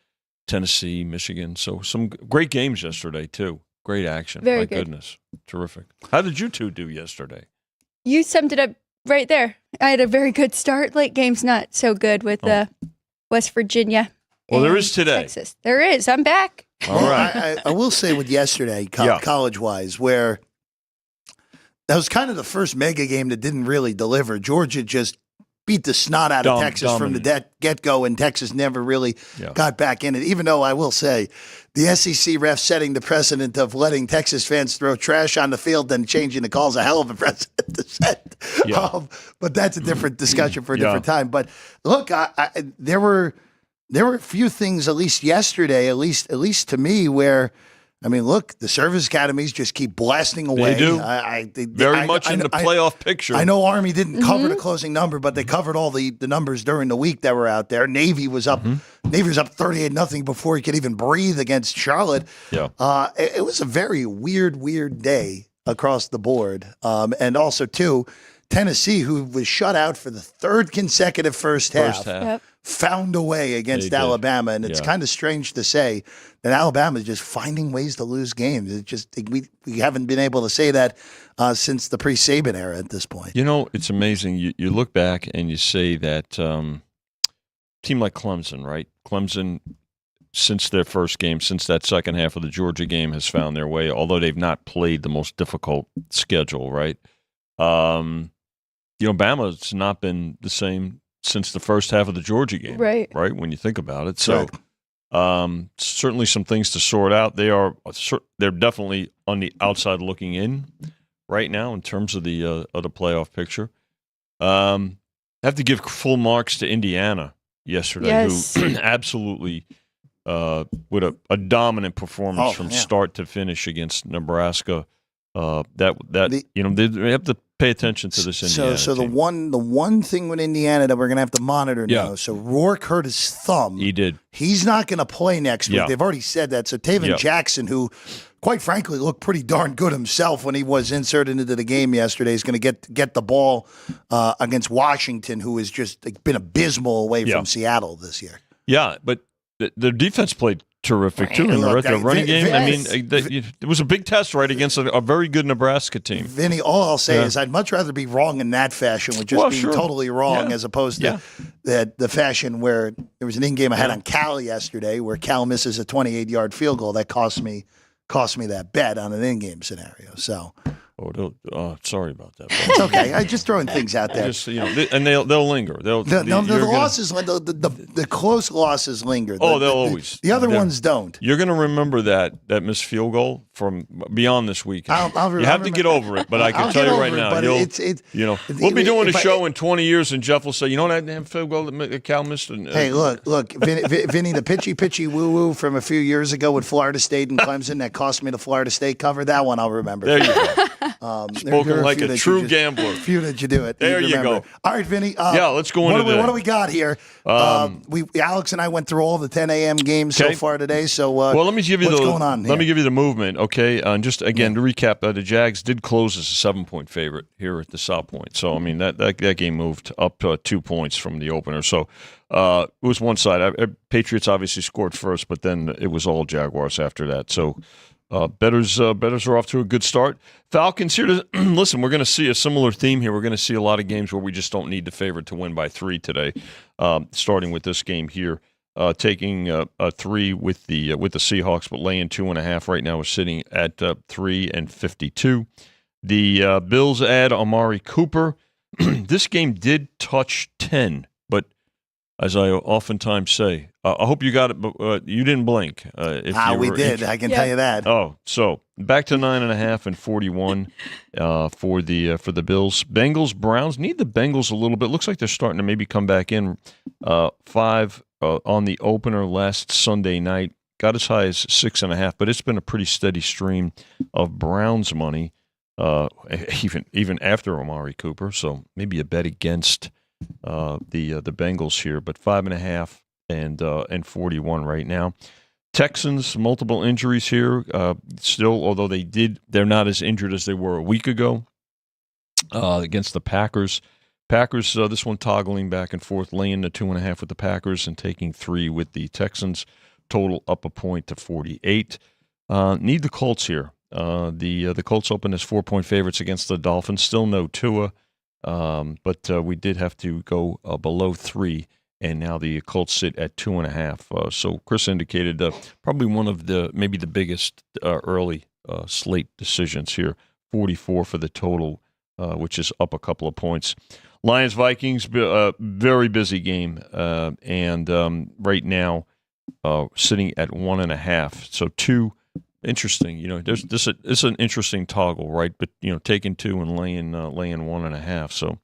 Tennessee, Michigan. So some great games yesterday, too. Great action. Very My good. goodness. Terrific. How did you two do yesterday? You summed it up right there. I had a very good start. Late game's not so good with West Virginia. Well, there and is today. Texas. There is. I'm back. All right. I will say with yesterday, college-wise, where that was kind of the first mega game that didn't really deliver. Georgia just beat the snot out of Texas from the get-go, and Texas never really got back in it, even though I will say the SEC refs setting the precedent of letting Texas fans throw trash on the field and changing the calls a hell of a precedent to set. Yeah. But that's a different discussion for a different time. But look, there were a few things, at least yesterday, at least to me, where I mean, look, the service academies just keep blasting away. They do. They Very much in the playoff picture. I know Army didn't cover the closing number, but they covered all the numbers during the week that were out there. Navy was up. Navy was up 38-0 before he could even breathe against Charlotte. Yeah. It was a very weird day across the board. And also, too, Tennessee, who was shut out for the third consecutive first half. Yep. Found a way against Alabama, and it's kind of strange to say that Alabama is just finding ways to lose games. It's just we haven't been able to say that since the pre-Saban era at this point. You know, it's amazing. You look back and you say that team like Clemson, right? Clemson, since their first game, since that second half of the Georgia game, has found their way, although they've not played the most difficult schedule, right? Bama's not been the same since the first half of the Georgia game, right? When you think about it, so certainly some things to sort out. They're definitely on the outside looking in right now in terms of the playoff picture. I have to give full marks to Indiana yesterday, who absolutely with a dominant performance from yeah. start to finish against Nebraska. They have to pay attention to this Indiana So the team. one thing with Indiana that we're going to have to monitor Yeah. now. So Rourke hurt his thumb. He did. He's not going to play next week. Yeah. They've already said that. So Taven Yeah. Jackson, who quite frankly looked pretty darn good himself when he was inserted into the game yesterday, is going to get the ball against Washington, who has just been abysmal away Yeah. from Seattle this year. Yeah, but the defense played terrific too. And Look, the running game. Vinny- It was a big test, right, against a very good Nebraska team. Vinny, all I'll say Yeah. is I'd much rather be wrong in that fashion with just Well, being sure. totally wrong Yeah. as opposed Yeah. to the fashion where there was an in-game I had on Cal yesterday where Cal misses a 28-yard field goal that cost me that bet on an in-game scenario. So Sorry about that. it's okay. I'm just throwing things out there. Just and they'll linger. The losses, the close losses linger. They'll always. The other ones don't. You're going to remember that missed field goal from beyond this weekend. You have to get over it, but I can I'll tell get you over right it, now, but we'll be doing a if I- show in 20 years, and Jeff will say, you know that damn field goal that Cal missed? And, Hey, look, Vinny, the pitchy woo-woo from a few years ago with Florida State and Clemson that cost me the Florida State cover, that one I'll remember. There you go. There are Spoken like few a that true you gambler. Few that you do it. There you remember. go. All right, Vinny. Let's go into what do we got here? Alex and I went through all the 10 a.m. games so Okay. far today. So, Well, let me give you what's going on here? Let me give you the movement, okay? And just again to recap, the Jags did close as a 7-point favorite here at the South Point. So I mean that game moved up 2 points from the opener. So it was one side. Patriots obviously scored first, but then it was all Jaguars after that. So bettors are off to a good start. Falcons here to listen. We're going to see a similar theme here. We're going to see a lot of games where we just don't need the favorite to win by 3 today. Starting with this game here. Taking a 3 with the Seahawks, but laying 2.5 right now is sitting at 3.52. The Bills add Amari Cooper. This game did touch 10, but as I oftentimes say, I hope you got it, but you didn't blink. We did. I can tell you that. Oh, so back to 9.5 and 41 for the Bills. Bengals, Browns need the Bengals a little bit. Looks like they're starting to maybe come back in 5 on the opener last Sunday night. Got as high as 6.5, but it's been a pretty steady stream of Browns money, even after Amari Cooper. So maybe a bet against the Bengals here, but 5.5 and 41 right now. Texans, multiple injuries here. Still, although they're not as injured as they were a week ago against the Packers. Packers, this one toggling back and forth, laying the 2.5 with the Packers and taking 3 with the Texans. Total up a point to 48. Need the Colts here. The Colts open as 4-point favorites against the Dolphins. Still no Tua, but we did have to go below 3, and now the Colts sit at 2.5. So Chris indicated probably one of maybe the biggest early slate decisions here. 44 for the total, which is up a couple of points. Lions-Vikings, very busy game, and right now sitting at 1.5. So 2, interesting. It's an interesting toggle, right? But taking 2 and laying 1.5. So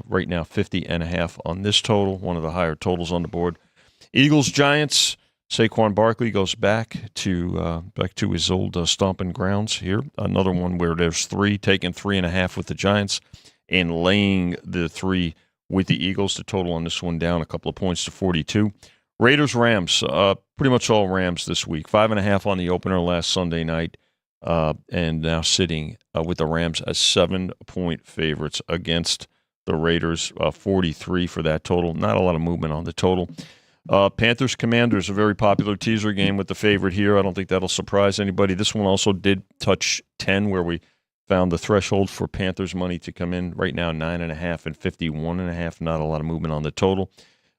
right now 50.5 on this total, one of the higher totals on the board. Eagles-Giants. Saquon Barkley goes back to his old stomping grounds here. Another one where there's 3, taking 3.5 with the Giants and laying the 3 with the Eagles. The total on this one down a couple of points to 42. Raiders-Rams, pretty much all Rams this week. 5.5 on the opener last Sunday night, and now sitting with the Rams as 7-point favorites against the Raiders. 43 for that total. Not a lot of movement on the total. Panthers-Commanders, a very popular teaser game with the favorite here. I don't think that'll surprise anybody. This one also did touch 10, where we found the threshold for Panthers money to come in. Right now, 9.5 and 51.5. Not a lot of movement on the total.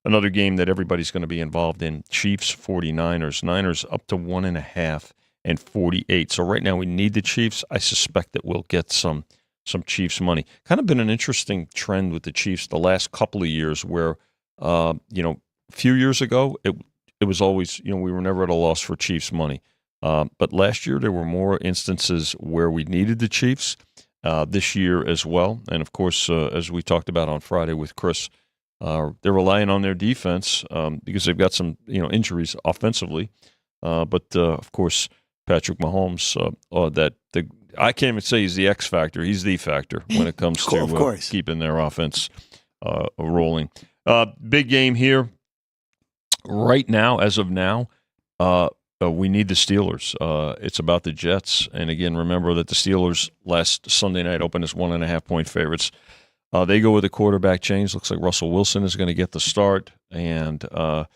Another game that everybody's going to be involved in, Chiefs 49ers. Niners up to 1.5 and 48. So right now we need the Chiefs. I suspect that we'll get some Chiefs money. Kind of been an interesting trend with the Chiefs the last couple of years where, a few years ago, it was always, we were never at a loss for Chiefs money. But last year there were more instances where we needed the Chiefs. This year as well. And of course, as we talked about on Friday with Chris, They're relying on their defense because they've got some injuries offensively. But of course, Patrick Mahomes, I can't even say he's the X factor. He's the factor when it comes to keeping their offense rolling. Big game here right now. As of now, we need the Steelers. It's about the Jets. And again, remember that the Steelers last Sunday night opened as 1.5-point favorites. They go with the quarterback change. Looks like Russell Wilson is going to get the start. And, of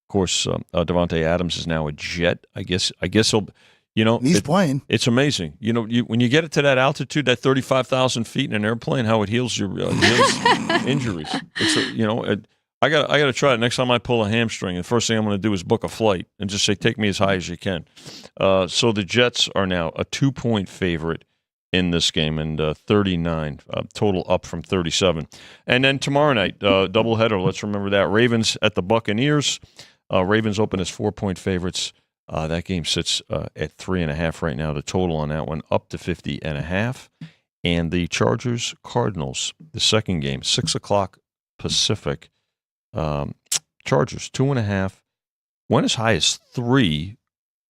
course, Davante Adams is now a Jet. I guess he'll, he's playing. It's amazing. When you get it to that altitude, that 35,000 feet in an airplane, how it heals your injuries. I got to try it next time I pull a hamstring. The first thing I'm going to do is book a flight and just say, take me as high as you can. So the Jets are now a 2-point favorite in this game, and 39 total, up from 37. And then tomorrow night, doubleheader. Let's remember that. Ravens at the Buccaneers. Ravens open as 4-point favorites. That game sits at 3.5 right now. The total on that one up to 50.5. And the Chargers Cardinals, the second game, 6:00 Pacific. Chargers 2.5, went as high as 3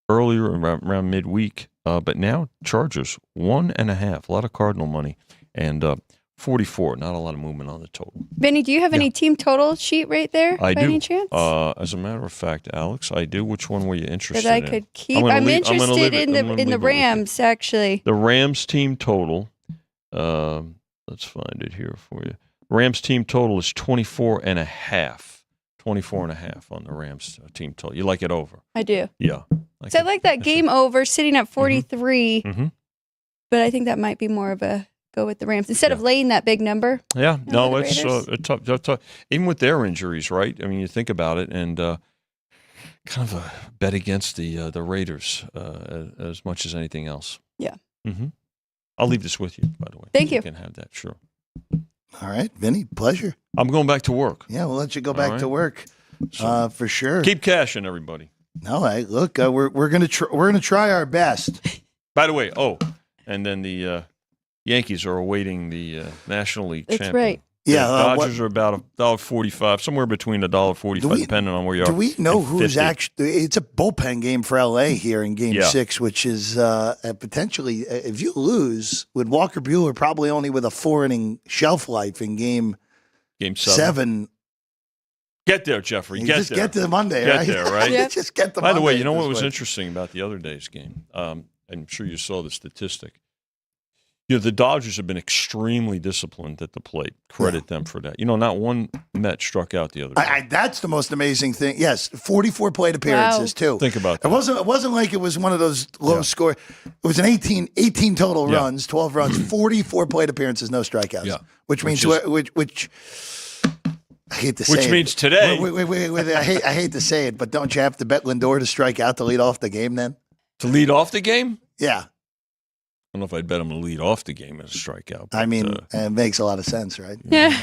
earlier around midweek, but now Chargers 1.5. A lot of Cardinal money, and 44. Not a lot of movement on the total. Vinny, do you have any team total sheet right there? I by do. Any chance? As a matter of fact, Alex, I do. Which one were you interested That I in? could keep. I'm interested in the Rams, actually. The Rams team total. Let's find it here for you. Rams team total is 24.5. 24.5 on the Rams team total. You like it over? I do. Yeah. I like that game over, sitting at 43. Mm-hmm. But I think that might be more of a go with the Rams instead of laying that big number. Yeah. No, it's tough. Even with their injuries, right? I mean, you think about it, and kind of a bet against the Raiders as much as anything else. Yeah. Mm-hmm. I'll leave this with you, by the way. Thank you. You can have that, sure. All right, Vinny, pleasure. I'm going back to work. Yeah, we'll let you go back to work for sure. Keep cashing, everybody. No, look, we're gonna try our best. By the way, and then the Yankees are awaiting the National League champion. That's right. Yeah, Dodgers are about $1.45, somewhere between $1.45, depending on where you are. Do we know who's 50. actually? It's a bullpen game for LA here in Game 6, which is potentially, if you lose with Walker Buehler, probably only with a 4-inning shelf life in Game 7. Get there, Jeffrey. Get to the Monday. Get right? there, right? Yeah. Just get the. By the Monday way, you know what this was way. interesting about the other day's game? I'm sure you saw the statistic. The Dodgers have been extremely disciplined at the plate. Credit them for that. Not one Met struck out the other day. That's the most amazing thing. Yes, 44 plate appearances too. Think about that. It wasn't like it was one of those low score. It was an 18 total runs, 12 runs, 44 plate appearances, no strikeouts. Yeah. Which means which I hate to say it. Which means today. Wait, I hate to say it, but don't you have to bet Lindor to strike out to lead off the game then? To lead off the game? Yeah. I don't know if I'd bet him to lead off the game as a strikeout. I mean, it makes a lot of sense, right? Yeah.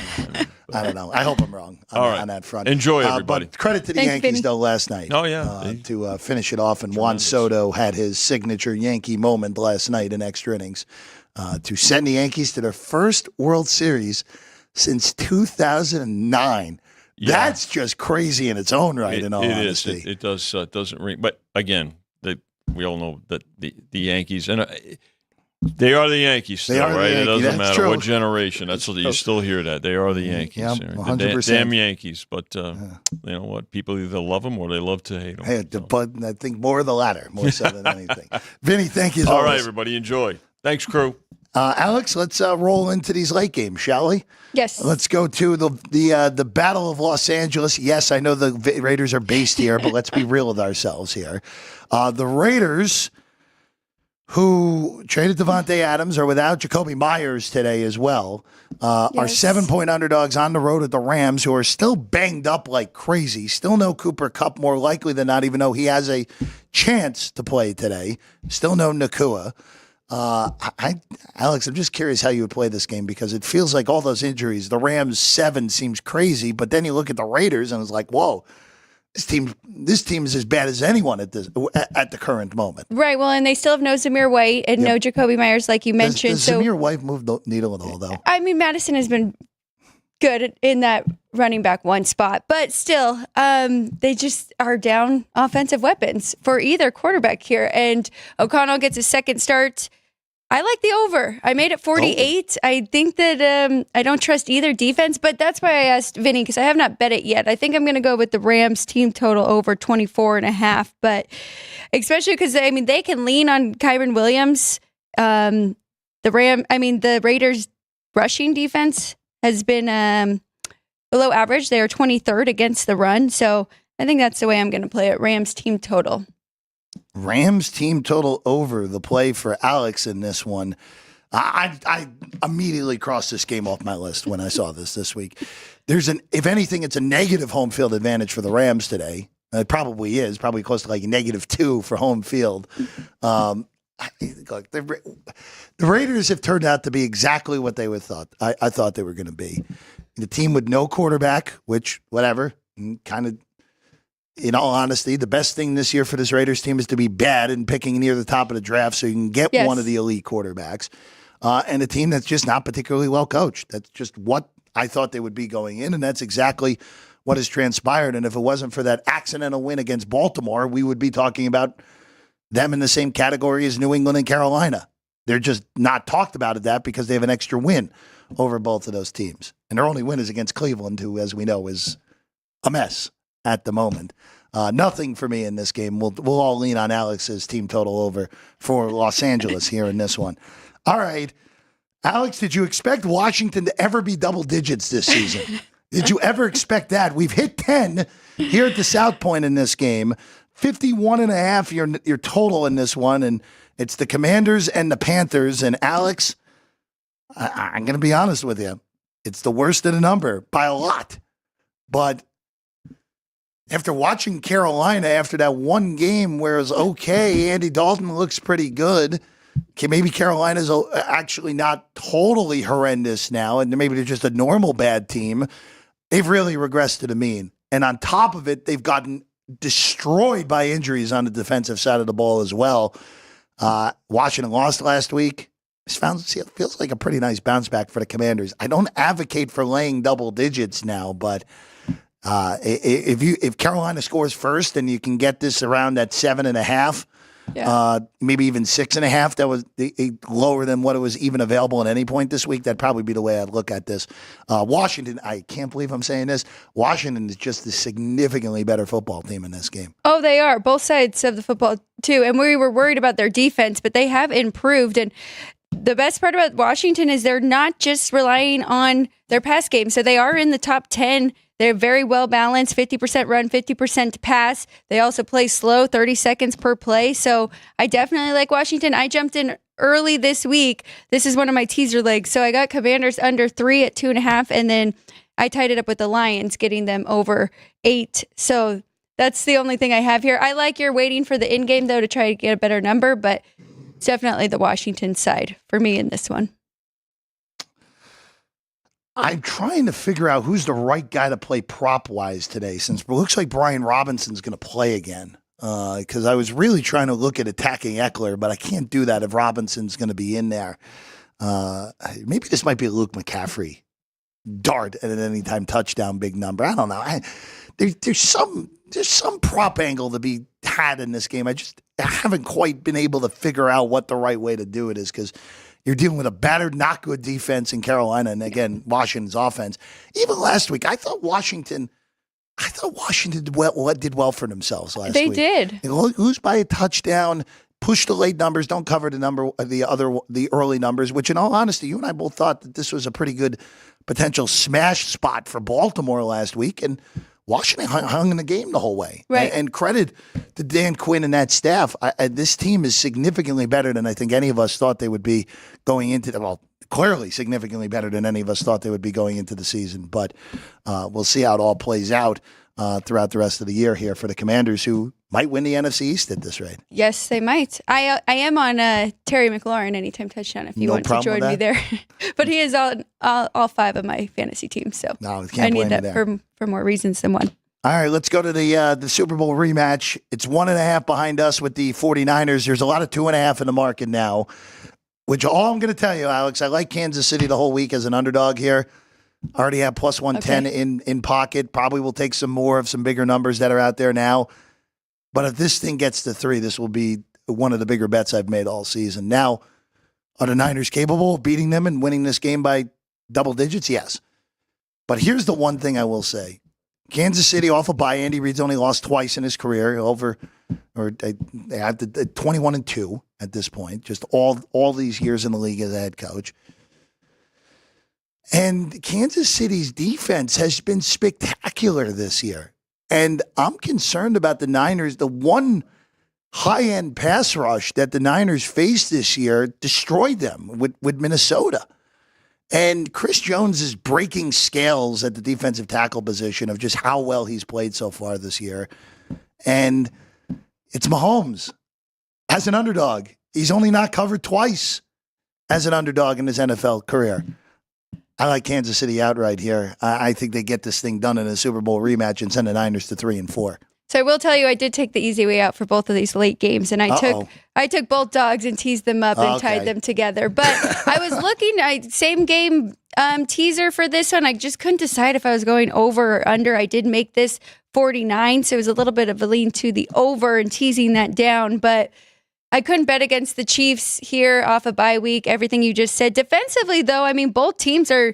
I don't know. I hope I'm wrong on that front. Enjoy, everybody. But credit to the Yankees, Vinny. though, last night. Oh, yeah. To finish it off. And Juan Soto had his signature Yankee moment last night in extra innings to send the Yankees to their first World Series since 2009. Yeah. That's just crazy in its own right, in all honesty. It does. Doesn't ring. But, again, we all know that the Yankees – and they are the Yankees still, right? It doesn't matter what generation. You still hear that. They are the Yankees. Yeah, 100%. Damn Yankees. But you know what? People either love them or they love to hate them. Hey, but I think more of the latter, more so than anything. Vinny, thank you as All always. right, everybody. Enjoy. Thanks, crew. Alex, let's roll into these late games, shall we? Yes. Let's go to the Battle of Los Angeles. Yes, I know the Raiders are based here, but let's be real with ourselves here. The Raiders, who traded Davante Adams, are without Jacoby Myers today as well, are 7-point underdogs on the road at the Rams, who are still banged up like crazy. Still no Cooper Kupp, more likely than not, even though he has a chance to play today. Still no Nakua. Alex, I'm just curious how you would play this game, because it feels like all those injuries, the Rams 7 seems crazy, but then you look at the Raiders and it's like, whoa, this team is as bad as anyone at the current moment. Right. Well, and they still have no Zamir White and no Jacoby Myers, like you mentioned. Does Zamir White move the needle at all, though? I mean, Madison has been good in that running back one spot. But still, they just are down offensive weapons for either quarterback here. And O'Connell gets a second start. I like the over. I made it 48. I think that I don't trust either defense, but that's why I asked Vinny, because I have not bet it yet. I think I'm going to go with the Rams team total over 24.5, but especially because, I mean, they can lean on Kyron Williams. The Raiders rushing defense has been below average. They are 23rd against the run. So I think that's the way I'm going to play it. Rams team total. Rams team total over the play for Alex in this one. I immediately crossed this game off my list when I saw this week. If anything, it's a negative home field advantage for the Rams today. It probably is, probably close to like -2 for home field. Look, the Raiders have turned out to be exactly what they I thought they were going to be. The team with no quarterback, which, whatever, kind of, in all honesty, the best thing this year for this Raiders team is to be bad and picking near the top of the draft so you can get one of the elite quarterbacks. And a team that's just not particularly well coached. That's just what I thought they would be going in, and that's exactly what has transpired. And if it wasn't for that accidental win against Baltimore, we would be talking about them in the same category as New England and Carolina. They're just not talked about at that because they have an extra win over both of those teams. And their only win is against Cleveland, who, as we know, is a mess at the moment. Nothing for me in this game. We'll all lean on Alex's team total over for Los Angeles here in this one. All right. Alex, did you expect Washington to ever be double digits this season? Did you ever expect that? We've hit 10 here at the South Point in this game. 51.5 your total in this one, and it's the Commanders and the Panthers. And Alex, I'm going to be honest with you. It's the worst of the number by a lot. But after watching Carolina after that one game where it was okay, Andy Dalton looks pretty good. Maybe Carolina's actually not totally horrendous now, and maybe they're just a normal bad team. They've really regressed to the mean. And on top of it, they've gotten destroyed by injuries on the defensive side of the ball as well. Washington lost last week. It feels like a pretty nice bounce back for the Commanders. I don't advocate for laying double digits now, but if Carolina scores first and you can get this around that 7.5, maybe even 6.5, that was lower than what it was even available at any point this week. That'd probably be the way I'd look at this. Washington, I can't believe I'm saying this. Washington is just a significantly better football team in this game. Oh, they are. Both sides of the football, too. And we were worried about their defense, but they have improved. And the best part about Washington is they're not just relying on their pass game. So they are in the top 10. They're very well balanced, 50% run, 50% pass. They also play slow, 30 seconds per play. So I definitely like Washington. I jumped in early this week. This is one of my teaser legs. So I got Commanders under 3 at 2.5. And then I tied it up with the Lions, getting them over 8. So that's the only thing I have here. I like your waiting for the in game, though, to try to get a better number. But it's definitely the Washington side for me in this one. I'm trying to figure out who's the right guy to play prop-wise today, since it looks like Brian Robinson's going to play again. Because I was really trying to look at attacking Eckler, but I can't do that if Robinson's going to be in there. Maybe this might be a Luke McCaffrey dart at an anytime touchdown big number. I don't know. There's some prop angle to be had in this game. I haven't quite been able to figure out what the right way to do it is, because you're dealing with a battered, not good defense in Carolina, and again, Washington's offense. Even last week, I thought Washington did well for themselves last week. They did. They lose by a touchdown, push the late numbers, don't cover the early numbers. Which, in all honesty, you and I both thought that this was a pretty good potential smash spot for Baltimore last week, and Washington hung in the game the whole way. Right. And credit to Dan Quinn and that staff. This team is significantly better than I think any of us thought they would be going into clearly significantly better than any of us thought they would be going into the season. But we'll see how it all plays out throughout the rest of the year here for the Commanders, who might win the NFC East at this rate. Yes, they might. I am on Terry McLaurin anytime touchdown if you want to join me there. But he is on all 5 of my fantasy teams, so I need that for more reasons than one. All right, let's go to the Super Bowl rematch. It's 1.5 behind us with the 49ers. There's a lot of 2.5 in the market now, which all I'm going to tell you, Alex, I like Kansas City the whole week as an underdog here. Already have plus 110 in pocket. Probably will take some more of some bigger numbers that are out there now. But if this thing gets to 3, this will be one of the bigger bets I've made all season. Now, are the Niners capable of beating them and winning this game by double digits? Yes. But here's the one thing I will say. Kansas City off a bye. Andy Reid's only lost twice in his career, they have 21-2 at this point, just all these years in the league as a head coach. And Kansas City's defense has been spectacular this year. And I'm concerned about the Niners. The one high-end pass rush that the Niners faced this year destroyed them with Minnesota. And Chris Jones is breaking scales at the defensive tackle position of just how well he's played so far this year. And it's Mahomes as an underdog. He's only not covered twice as an underdog in his NFL career. I like Kansas City outright here. I think they get this thing done in a Super Bowl rematch and send the Niners to 3-4. So I will tell you, I did take the easy way out for both of these late games, and I took both dogs and teased them up and tied them together. But I was looking, same game teaser for this one. I just couldn't decide if I was going over or under. I did make this 49, so it was a little bit of a lean to the over and teasing that down. But I couldn't bet against the Chiefs here off a bye week. Everything you just said. Defensively, though, I mean, both teams are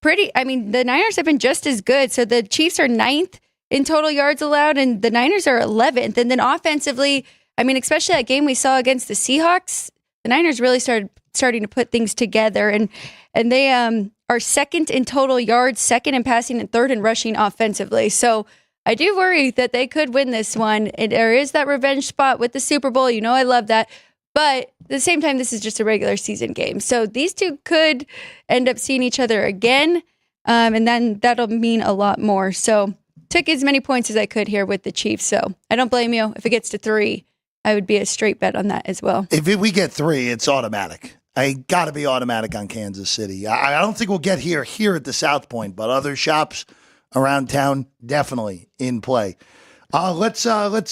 pretty. I mean, the Niners have been just as good. So the Chiefs are 9th in total yards allowed, and the Niners are 11th. And then offensively, I mean, especially that game we saw against the Seahawks, the Niners really starting to put things together, and they are 2nd in total yards, 2nd in passing, and 3rd in rushing offensively. So I do worry that they could win this one. There is that revenge spot with the Super Bowl. You know, I love that. But at the same time, this is just a regular season game. So these two could end up seeing each other again, and then that'll mean a lot more. So took as many points as I could here with the Chiefs. So I don't blame you. If it gets to 3, I would be a straight bet on that as well. If we get 3, it's automatic. I got to be automatic on Kansas City. I don't think we'll get here at the South Point, but other shops around town definitely in play. Let's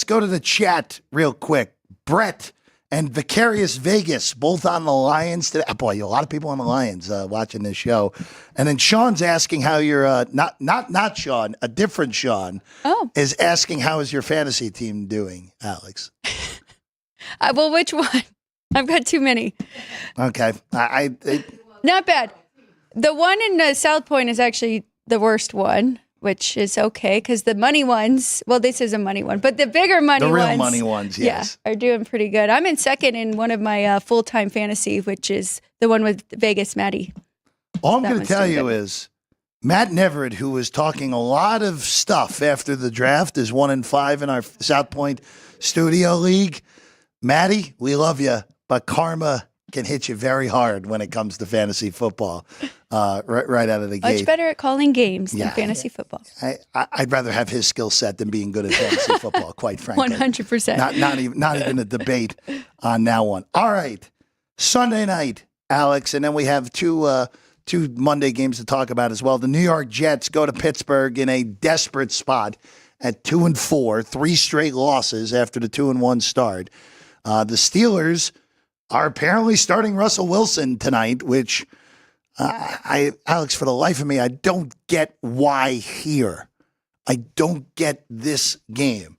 go to the chat real quick. Brett and Vicarious Vegas, both on the Lions today. Boy, a lot of people on the Lions watching this show. And then Sean's asking how you're not Sean, a different Sean. Is asking how is your fantasy team doing, Alex? Well, which one? I've got too many. Okay, not bad. The one in South Point is actually the worst one, which is okay because the money ones, well, this is a money one, but the bigger money ones. The real money ones, yes. Yeah, are doing pretty good. I'm in 2nd in one of my full-time fantasy, which is the one with Vegas Maddie. All I'm going to tell you is Matt Neverett, who was talking a lot of stuff after the draft, is 1-5 in our South Point Studio League. Maddie, we love you, but karma can hit you very hard when it comes to fantasy football right out of the gate. Much better at calling games than fantasy football. I'd rather have his skill set than being good at fantasy football, quite frankly. 100%. Not even a debate on that one. All right, Sunday night, Alex, and then we have two Monday games to talk about as well. The New York Jets go to Pittsburgh in a desperate spot at 2-4, 3 straight losses after the 2-1 start. The Steelers are apparently starting Russell Wilson tonight, which Alex, for the life of me, I don't get why here. I don't get this game.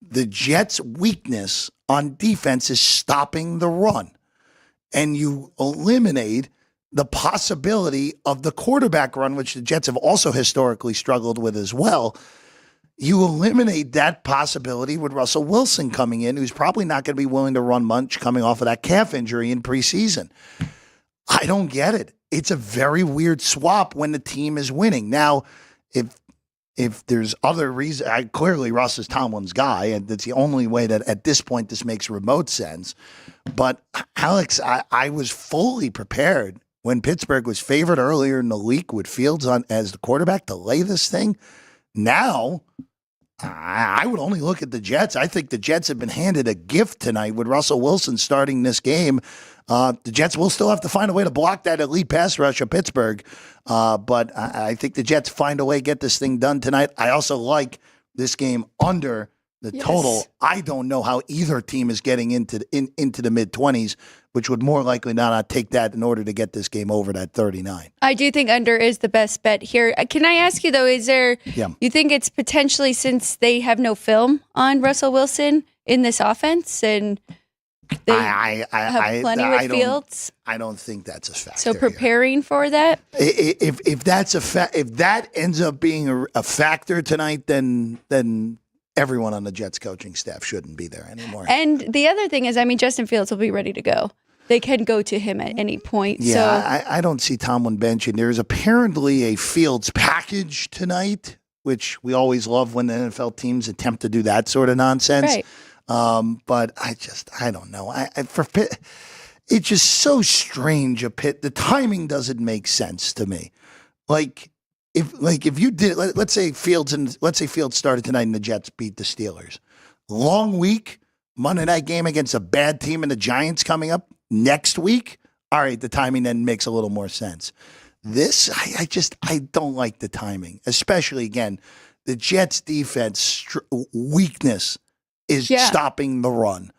The Jets' weakness on defense is stopping the run, and you eliminate the possibility of the quarterback run, which the Jets have also historically struggled with as well. You eliminate that possibility with Russell Wilson coming in, who's probably not going to be willing to run much coming off of that calf injury in preseason. I don't get it. It's a very weird swap when the team is winning. Now, if there's other reasons, clearly Russ is Tomlin's guy, and that's the only way that at this point this makes remote sense. But Alex, I was fully prepared when Pittsburgh was favored earlier in the week with Fields on as the quarterback to lay this thing. Now, I would only look at the Jets. I think the Jets have been handed a gift tonight with Russell Wilson starting this game. The Jets will still have to find a way to block that elite pass rush of Pittsburgh. But I think the Jets find a way to get this thing done tonight. I also like this game under The Yes. total, I don't know how either team is getting into the mid-20s, which would more likely not take that in order to get this game over that 39. I do think under is the best bet here. Can I ask you, though, Yeah. you think it's potentially, since they have no film on Russell Wilson in this offense and they have plenty with Fields? I don't think that's a factor. So preparing for that? If that's if that ends up being a factor tonight, then everyone on the Jets coaching staff shouldn't be there anymore. And the other thing is, Justin Fields will be ready to go. They can go to him at any point. Yeah, so. I don't see Tomlin benching. There's apparently a Fields package tonight, which we always love when the NFL teams attempt to do that sort of nonsense. Right. But I don't know. For Pitt, it's just so strange. The timing doesn't make sense to me. If you did, let's say Fields started tonight and the Jets beat the Steelers. Long week, Monday night game against a bad team and the Giants coming up next week. All right, the timing then makes a little more sense. This, I don't like the timing, especially again, the Jets defense weakness is stopping the run.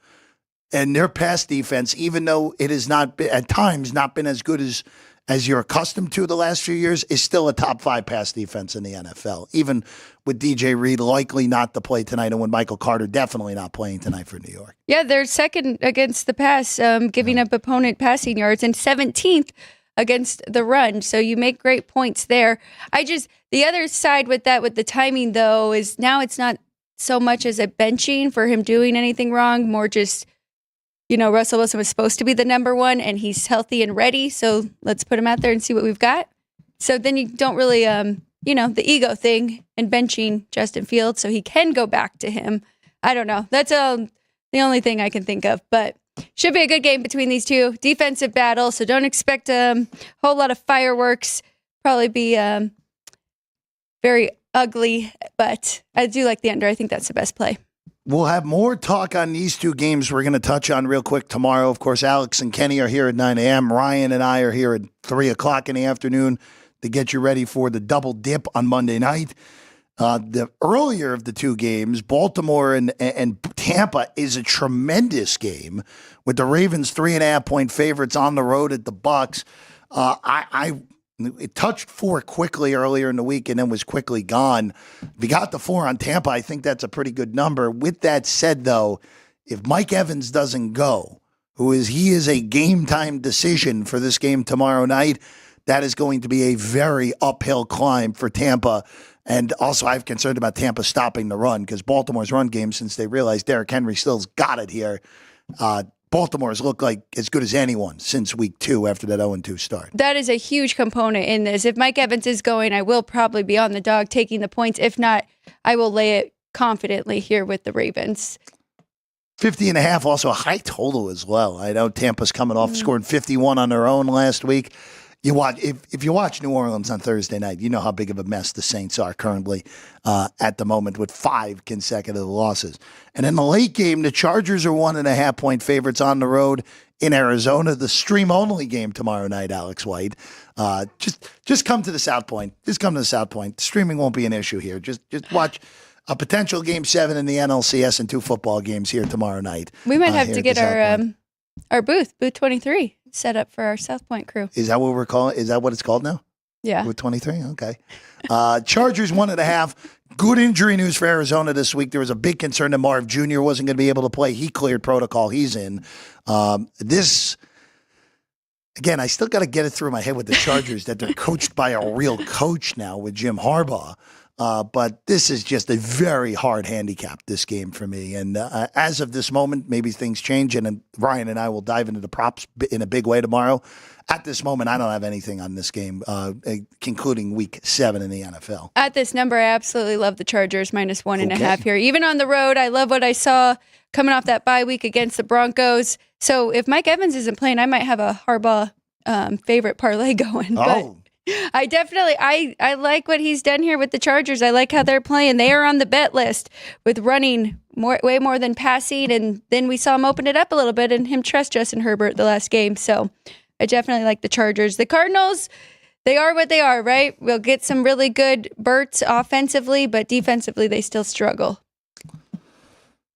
And their pass defense, even though it has not been, at times not been as good as you're accustomed to the last few years, is still a top 5 pass defense in the NFL. Even with DJ Reed likely not to play tonight, and with Michael Carter definitely not playing tonight for New York. Yeah, they're second against the pass, giving up opponent passing yards, and 17th against the run. So you make great points there. The other side with the timing, though, is now it's not so much as a benching for him doing anything wrong, more just, Russell Wilson was supposed to be the number one and he's healthy and ready. So let's put him out there and see what we've got. So then you don't really, the ego thing and benching Justin Fields so he can go back to him. I don't know. That's the only thing I can think of, but should be a good game between these two. Defensive battle. So don't expect a whole lot of fireworks. Probably be very ugly, but I do like the under. I think that's the best play. We'll have more talk on these two games we're going to touch on real quick tomorrow. Of course, Alex and Kenny are here at 9 a.m. Ryan and I are here at 3 o'clock in the afternoon to get you ready for the double dip on Monday night. The earlier of the two games, Baltimore and Tampa, is a tremendous game with the Ravens 3.5-point favorites on the road at the Bucs. It touched 4 quickly earlier in the week and then was quickly gone. If you got the 4 on Tampa, I think that's a pretty good number. With that said, though, if Mike Evans doesn't go, he is a game time decision for this game tomorrow night, that is going to be a very uphill climb for Tampa. And also, I'm concerned about Tampa stopping the run because Baltimore's run game, since they realized Derrick Henry still's got it here, Baltimore's looked like as good as anyone since week 2 after that 0-2 start. That is a huge component in this. If Mike Evans is going, I will probably be on the dog taking the points. If not, I will lay it confidently here with the Ravens. 50.5, also a high total as well. I know Tampa's coming off scoring 51 on their own last week. You watch if you watch New Orleans on Thursday night, you know how big of a mess the Saints are currently at the moment with 5 consecutive losses. And in the late game, the Chargers are 1.5-point favorites on the road in Arizona. The stream-only game tomorrow night, Alex White. Just come to the South Point. Just come to the South Point. Streaming won't be an issue here. Just watch a potential Game 7 in the NLCS and 2 football games here tomorrow night. We might have to get our booth 23. Set up for our South Point crew. Is that what we're calling? Is that what it's called now? Yeah. With 23? Okay. Chargers 1.5. Good injury news for Arizona this week. There was a big concern that Marv Jr. wasn't going to be able to play. He cleared protocol. He's in. Again, I still got to get it through my head with the Chargers that they're coached by a real coach now with Jim Harbaugh. But this is just a very hard handicap, this game for me. And as of this moment, maybe things change, and Ryan and I will dive into the props in a big way tomorrow. At this moment, I don't have anything on this game, concluding week 7 in the NFL. At this number, I absolutely love the Chargers, minus 1.5 here. Even on the road, I love what I saw coming off that bye week against the Broncos. So if Mike Evans isn't playing, I might have a Harbaugh favorite parlay going. Oh. I definitely, I like what he's done here with the Chargers. I like how they're playing. They are on the bet list with running way more than passing. And then we saw him open it up a little bit and him trust Justin Herbert the last game. So I definitely like the Chargers. The Cardinals, they are what they are, right? We'll get some really good Burts offensively, but defensively they still struggle.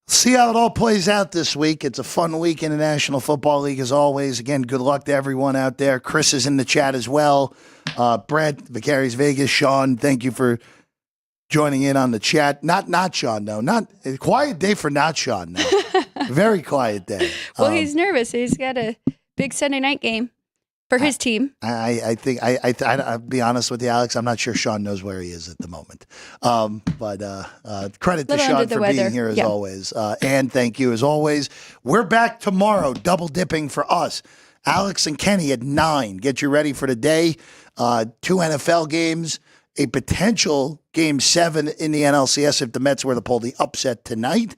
See how it all plays out this week. It's a fun week in the National Football League as always. Again, good luck to everyone out there. Chris is in the chat as well. Brett, Vicarious Vegas, Sean, thank you for joining in on the chat. Not Sean, though. Not a quiet day for not Sean, now. Very quiet day. Well, he's nervous. He's got a big Sunday night game for his team. I think I'll be honest with you, Alex. I'm not sure Sean knows where he is at the moment. But credit to Sean for being here as always. And thank you as always. We're back tomorrow, double dipping for us. Alex and Kenny at 9. Get you ready for the day. 2 NFL games, a potential Game 7 in the NLCS if the Mets were to pull the upset tonight.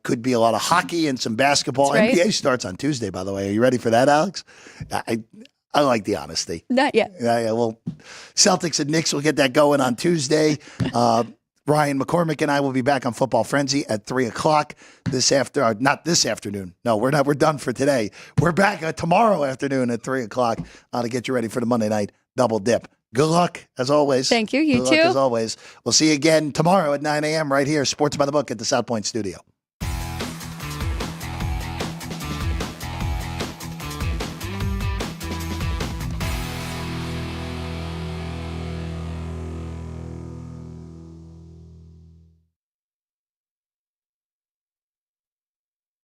Could be a lot of hockey and some basketball. Right. NBA starts on Tuesday, by the way. Are you ready for that, Alex? I like the honesty. Not yet. Yeah. Well, Celtics and Knicks will get that going on Tuesday. Ryan McCormick and I will be back on Football Frenzy at 3:00 not this afternoon. No, we're not. We're done for today. We're back tomorrow afternoon at 3:00 to get you ready for the Monday night double dip. Good luck, as always. Thank you. You Good too. luck, as always. We'll see you again tomorrow at 9 a.m. right here, Sports by the Book at the South Point Studio.